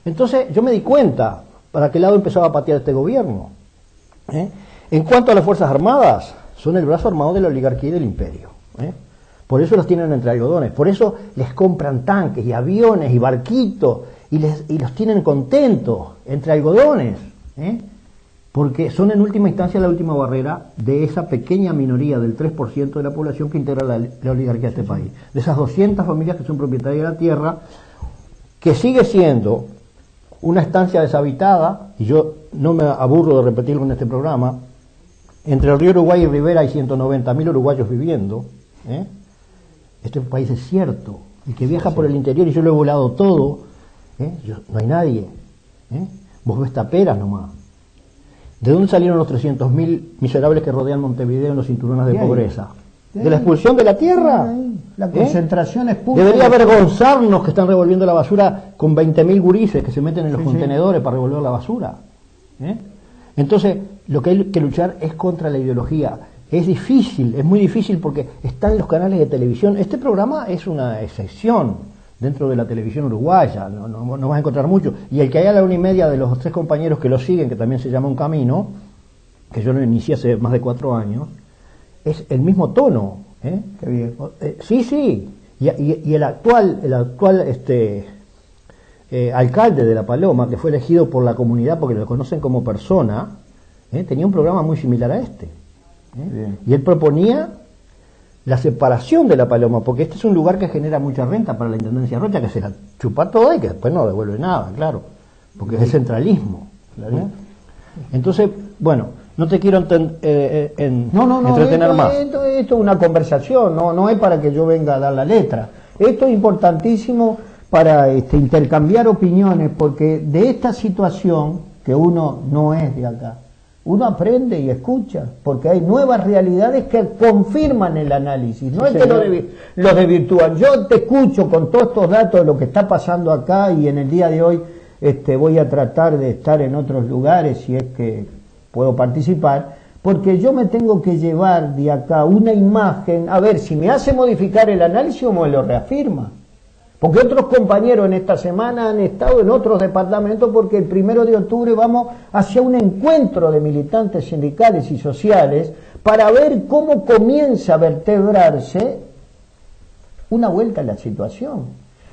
entonces yo me di cuenta para qué lado empezaba a patear este gobierno. En cuanto a las Fuerzas Armadas, son el brazo armado de la oligarquía y del imperio. Por eso los tienen entre algodones, por eso les compran tanques y aviones y barquitos y los tienen contentos entre algodones. porque son en última instancia la última barrera de esa pequeña minoría del 3% de la población que integra la oligarquía de este país. De esas 200 familias que son propietarias de la tierra, que sigue siendo una estancia deshabitada, y yo no me aburro de repetirlo en este programa, entre el río Uruguay y Rivera hay 190.000 uruguayos viviendo, ¿eh? Este es un país desierto, el que viaja por el interior, y yo lo he volado todo, no hay nadie, vos ves taperas nomás. ¿De dónde salieron los 300.000 miserables que rodean Montevideo en los cinturones de pobreza? ¿De la expulsión de la tierra? La concentración expulsa. Debería avergonzarnos que están revolviendo la basura con 20.000 gurises que se meten en los contenedores para revolver la basura. Entonces, lo que hay que luchar es contra la ideología. Es difícil, es muy difícil porque están los canales de televisión. Este programa es una excepción dentro de la televisión uruguaya, no vas a encontrar mucho. Y el que hay a la 1:30 de los 3 compañeros que lo siguen, que también se llama Un Camino, que yo lo inicié hace más de 4 años, es el mismo tono. Qué bien. Sí. Y el actual alcalde de La Paloma, que fue elegido por la comunidad porque lo conocen como persona, tenía un programa muy similar a este. Y él proponía la separación de La Paloma, porque este es un lugar que genera mucha renta para la Intendencia Rocha, que se la chupa toda y que después no devuelve nada, claro, porque es el centralismo. Entonces, bueno, no te quiero entretener más. Esto es una conversación, no es para que yo venga a dar la letra. Esto es importantísimo para intercambiar opiniones, porque de esta situación, que uno no es de acá, uno aprende y escucha, porque hay nuevas realidades que confirman el análisis, no es que lo desvirtúan. Yo te escucho con todos estos datos de lo que está pasando acá, y en el día de hoy voy a tratar de estar en otros lugares si es que puedo participar, porque yo me tengo que llevar de acá una imagen, a ver si me hace modificar el análisis o me lo reafirma. Porque otros compañeros en esta semana han estado en otros departamentos, porque el 1 de octubre vamos hacia un encuentro de militantes sindicales y sociales para ver cómo comienza a vertebrarse una vuelta a la situación.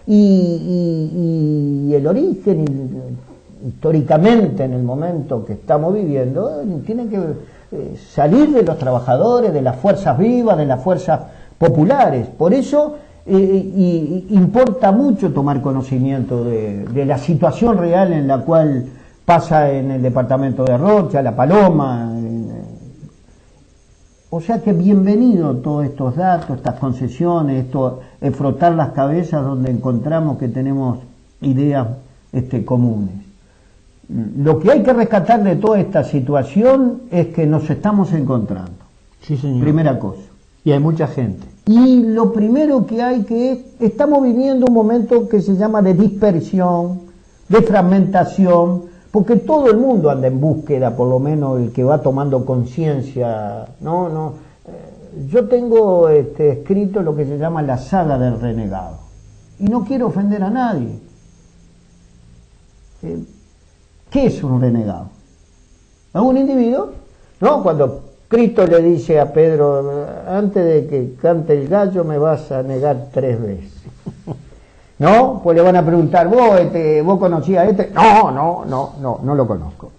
Y el origen, históricamente en el momento que estamos viviendo, tiene que salir de los trabajadores, de las fuerzas vivas, de las fuerzas populares. Por eso importa mucho tomar conocimiento de la situación real en la cual pasa en el departamento de Rocha, La Paloma. O sea que bienvenido todos estos datos, estas concesiones, esto, frotar las cabezas donde encontramos que tenemos ideas comunes. Lo que hay que rescatar de toda esta situación es que nos estamos encontrando. Sí, señor. Primera cosa. Y hay mucha gente. Y lo primero que hay estamos viviendo un momento que se llama de dispersión, de fragmentación, porque todo el mundo anda en búsqueda, por lo menos el que va tomando conciencia. Yo tengo escrito lo que se llama la saga del renegado, y no quiero ofender a nadie. ¿Qué es un renegado? ¿Es un individuo? No, cuando Cristo le dice a Pedro, antes de que cante el gallo me vas a negar 3 veces. ¿No? Pues le van a preguntar, ¿vos conocías a este? No lo conozco.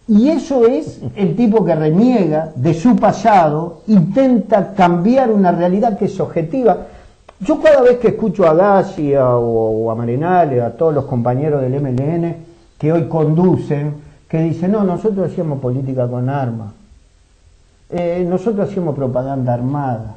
Y eso es el tipo que reniega de su pasado, intenta cambiar una realidad que es objetiva. Yo cada vez que escucho a Gassi o a Marinales, a todos los compañeros del MLN que hoy conducen, que dicen, no, nosotros hacíamos política con armas. Nosotros hacíamos propaganda armada.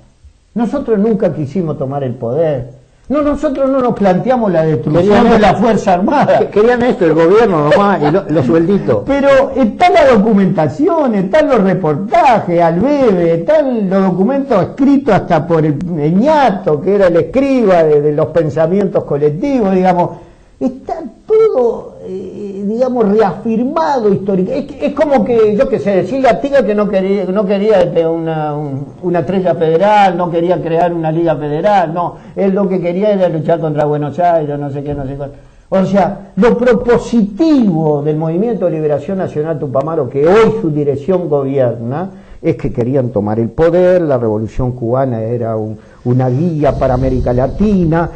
Nosotros nunca quisimos tomar el poder. No, nosotros no nos planteamos la destrucción de la Fuerza Armada. Querían esto, el gobierno nomás, y los suelditos. Pero está la documentación, están los reportajes, Albebe, están los documentos escritos hasta por el Ñato, que era el escriba de los pensamientos colectivos, digamos. Está todo, reafirmado históricamente. Es como que, yo qué sé, decirle a Tiga que no quería una estrella federal, no quería crear una liga federal, no, él lo que quería era luchar contra Buenos Aires, no sé qué. O sea, lo propositivo del Movimiento de Liberación Nacional Tupamaro, que hoy su dirección gobierna, es que querían tomar el poder, la Revolución Cubana era una guía para América Latina,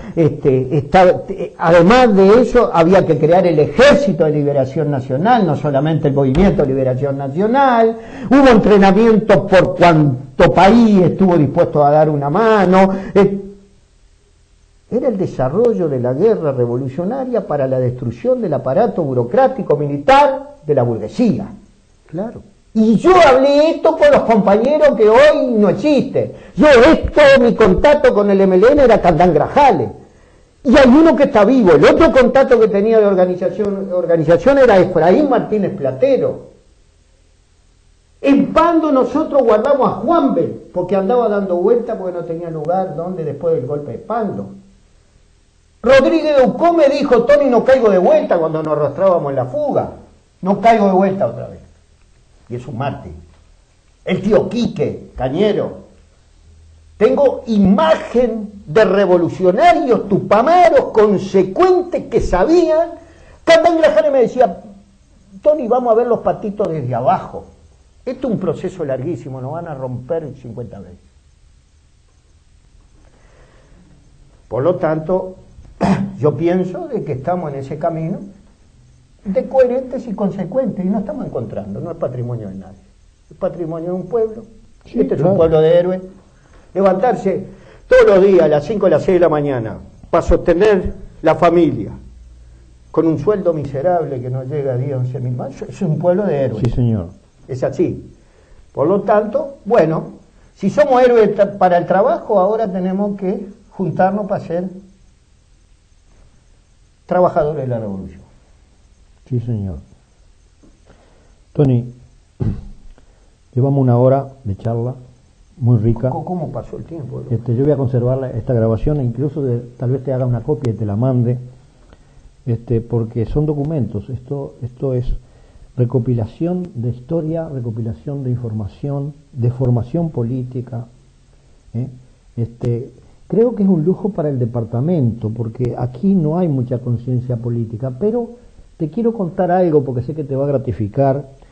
además de eso había que crear el Ejército de Liberación Nacional, no solamente el Movimiento de Liberación Nacional, hubo entrenamiento por cuanto país estuvo dispuesto a dar una mano, era el desarrollo de la guerra revolucionaria para la destrucción del aparato burocrático militar de la burguesía. Claro. Y yo hablé esto con los compañeros que hoy no existen. Mi contacto con el MLN era Candán Grajales. Y hay uno que está vivo. El otro contacto que tenía de organización era Efraín Martínez Platero. En Pando nosotros guardamos a Juan Bel, porque andaba dando vueltas porque no tenía lugar donde después del golpe de Pando. Rodríguez Ducó me dijo, Tony, no caigo de vuelta cuando nos arrastrábamos en la fuga. No caigo de vuelta otra vez. Y es un mártir. El tío Quique, Cañero. Tengo imagen de revolucionarios tupamaros consecuentes que sabían. Candán Grajales me decía, Tony, vamos a ver los patitos desde abajo. Esto es un proceso larguísimo, nos van a romper 50 veces. Por lo tanto, yo pienso de que estamos en ese camino de coherentes y consecuentes, y no estamos encontrando, no es patrimonio de nadie, es patrimonio de un pueblo. Sí, este claro. Es un pueblo de héroes. Levantarse todos los días a las 5 o las 6 de la mañana para sostener la familia con un sueldo miserable que no llega a 10, 11 mil más, es un pueblo de héroes. Sí, señor. Es así. Por lo tanto, bueno, si somos héroes para el trabajo, ahora tenemos que juntarnos para ser trabajadores de la revolución. Sí, señor. Tony, llevamos una hora de charla muy rica. ¿Cómo pasó el tiempo? Yo voy a conservar esta grabación e incluso tal vez te haga una copia y te la mande, porque son documentos. Esto es recopilación de historia, recopilación de información, de formación política. Creo que es un lujo para el departamento, porque aquí no hay mucha conciencia política, pero te quiero contar algo porque sé que te va a gratificar.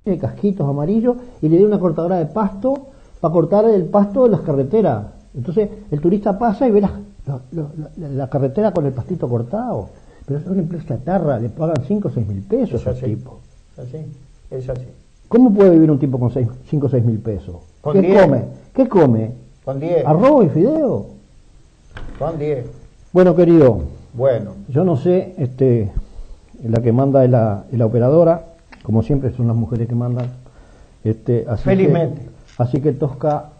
De casquitos amarillos y le di una cortadora de pasto para cortar el pasto de las carreteras. Entonces el turista pasa y ve la carretera con el pastito cortado. Pero son empresas chatarra, le pagan 5 o 6 mil pesos Es a así. tipo. Es así. ¿Cómo puede vivir un tipo con 5 o 6 mil pesos? Con ¿Qué 10. come? ¿Qué come? Con 10. ¿Arroz y fideo? Con 10. Bueno, querido, Bueno, yo no sé, la que manda es la operadora, como siempre son las mujeres que mandan. Así Felizmente. Así que Tosca,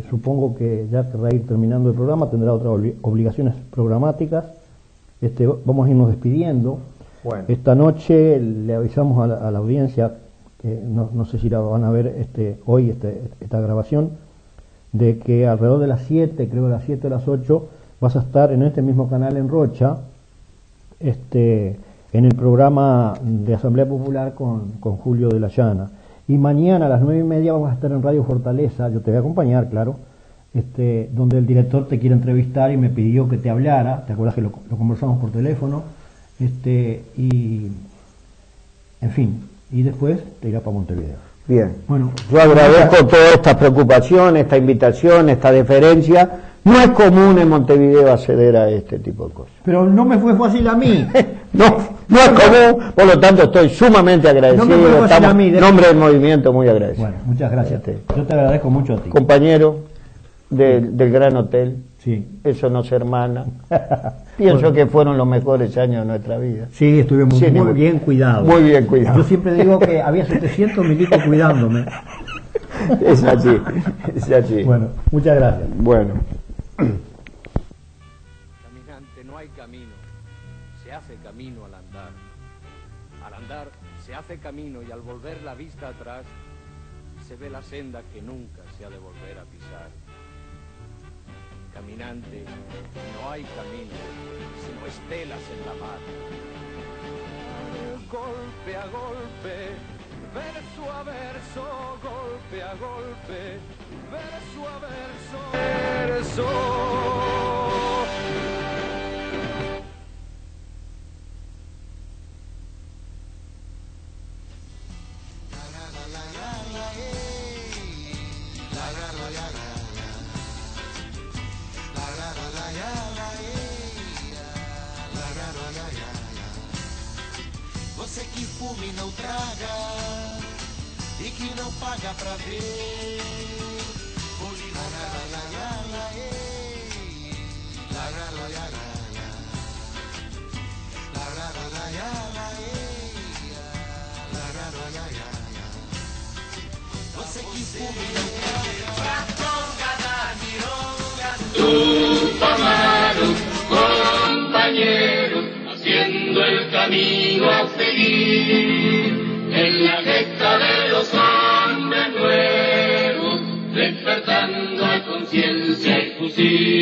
supongo que ya querrá ir terminando el programa, tendrá otras obligaciones programáticas. Vamos a irnos despidiendo. bueno. Esta noche le avisamos a la audiencia, no sé si la van a ver hoy esta grabación, de que alrededor de las 7, creo de las 7 a las 8, vas a estar en este mismo canal en Rocha, en el programa de Asamblea Popular con Julio de la Llana. Y mañana a las 9:30 vamos a estar en Radio Fortaleza, yo te voy a acompañar, claro, donde el director te quiere entrevistar y me pidió que te hablara, ¿te acuerdas que lo conversamos por teléfono? Y en fin, y después te irá para Montevideo. Bien. Bueno, Yo agradezco toda esta preocupación, esta invitación, esta deferencia. No es común en Montevideo acceder a este tipo de cosas. pero no me fue fácil a mí. No es común, por lo tanto estoy sumamente agradecido. No me fue fácil Estamos, a mí, en nombre del movimiento, muy agradecido. Bueno, muchas gracias. Yo te agradezco mucho a ti. Compañero del Gran Hotel, Sí. eso nos hermana. Pienso que fueron los mejores años de nuestra vida. Sí, estuvimos Sí, muy bien cuidados. Muy bien cuidado. Yo siempre digo que había 700 milicos cuidándome. Es así, es así. Bueno, muchas gracias. Bueno. Caminante, no hay camino, se hace camino al andar. Al andar se hace camino y al volver la vista atrás se ve la senda que nunca se ha de volver a pisar. Caminante, no hay camino, sino estelas en la mar. Golpe a golpe, verso a verso, golpe a golpe, verso a verso, verso. Você que fuma e não traga, e que não paga pra ver. Você que fuma e não traga, pra conga da mironga. Tus amados compañeros, haciendo el camino a seguir, en la gesta de los hombres nuevos, despertando a conciencia y fusil.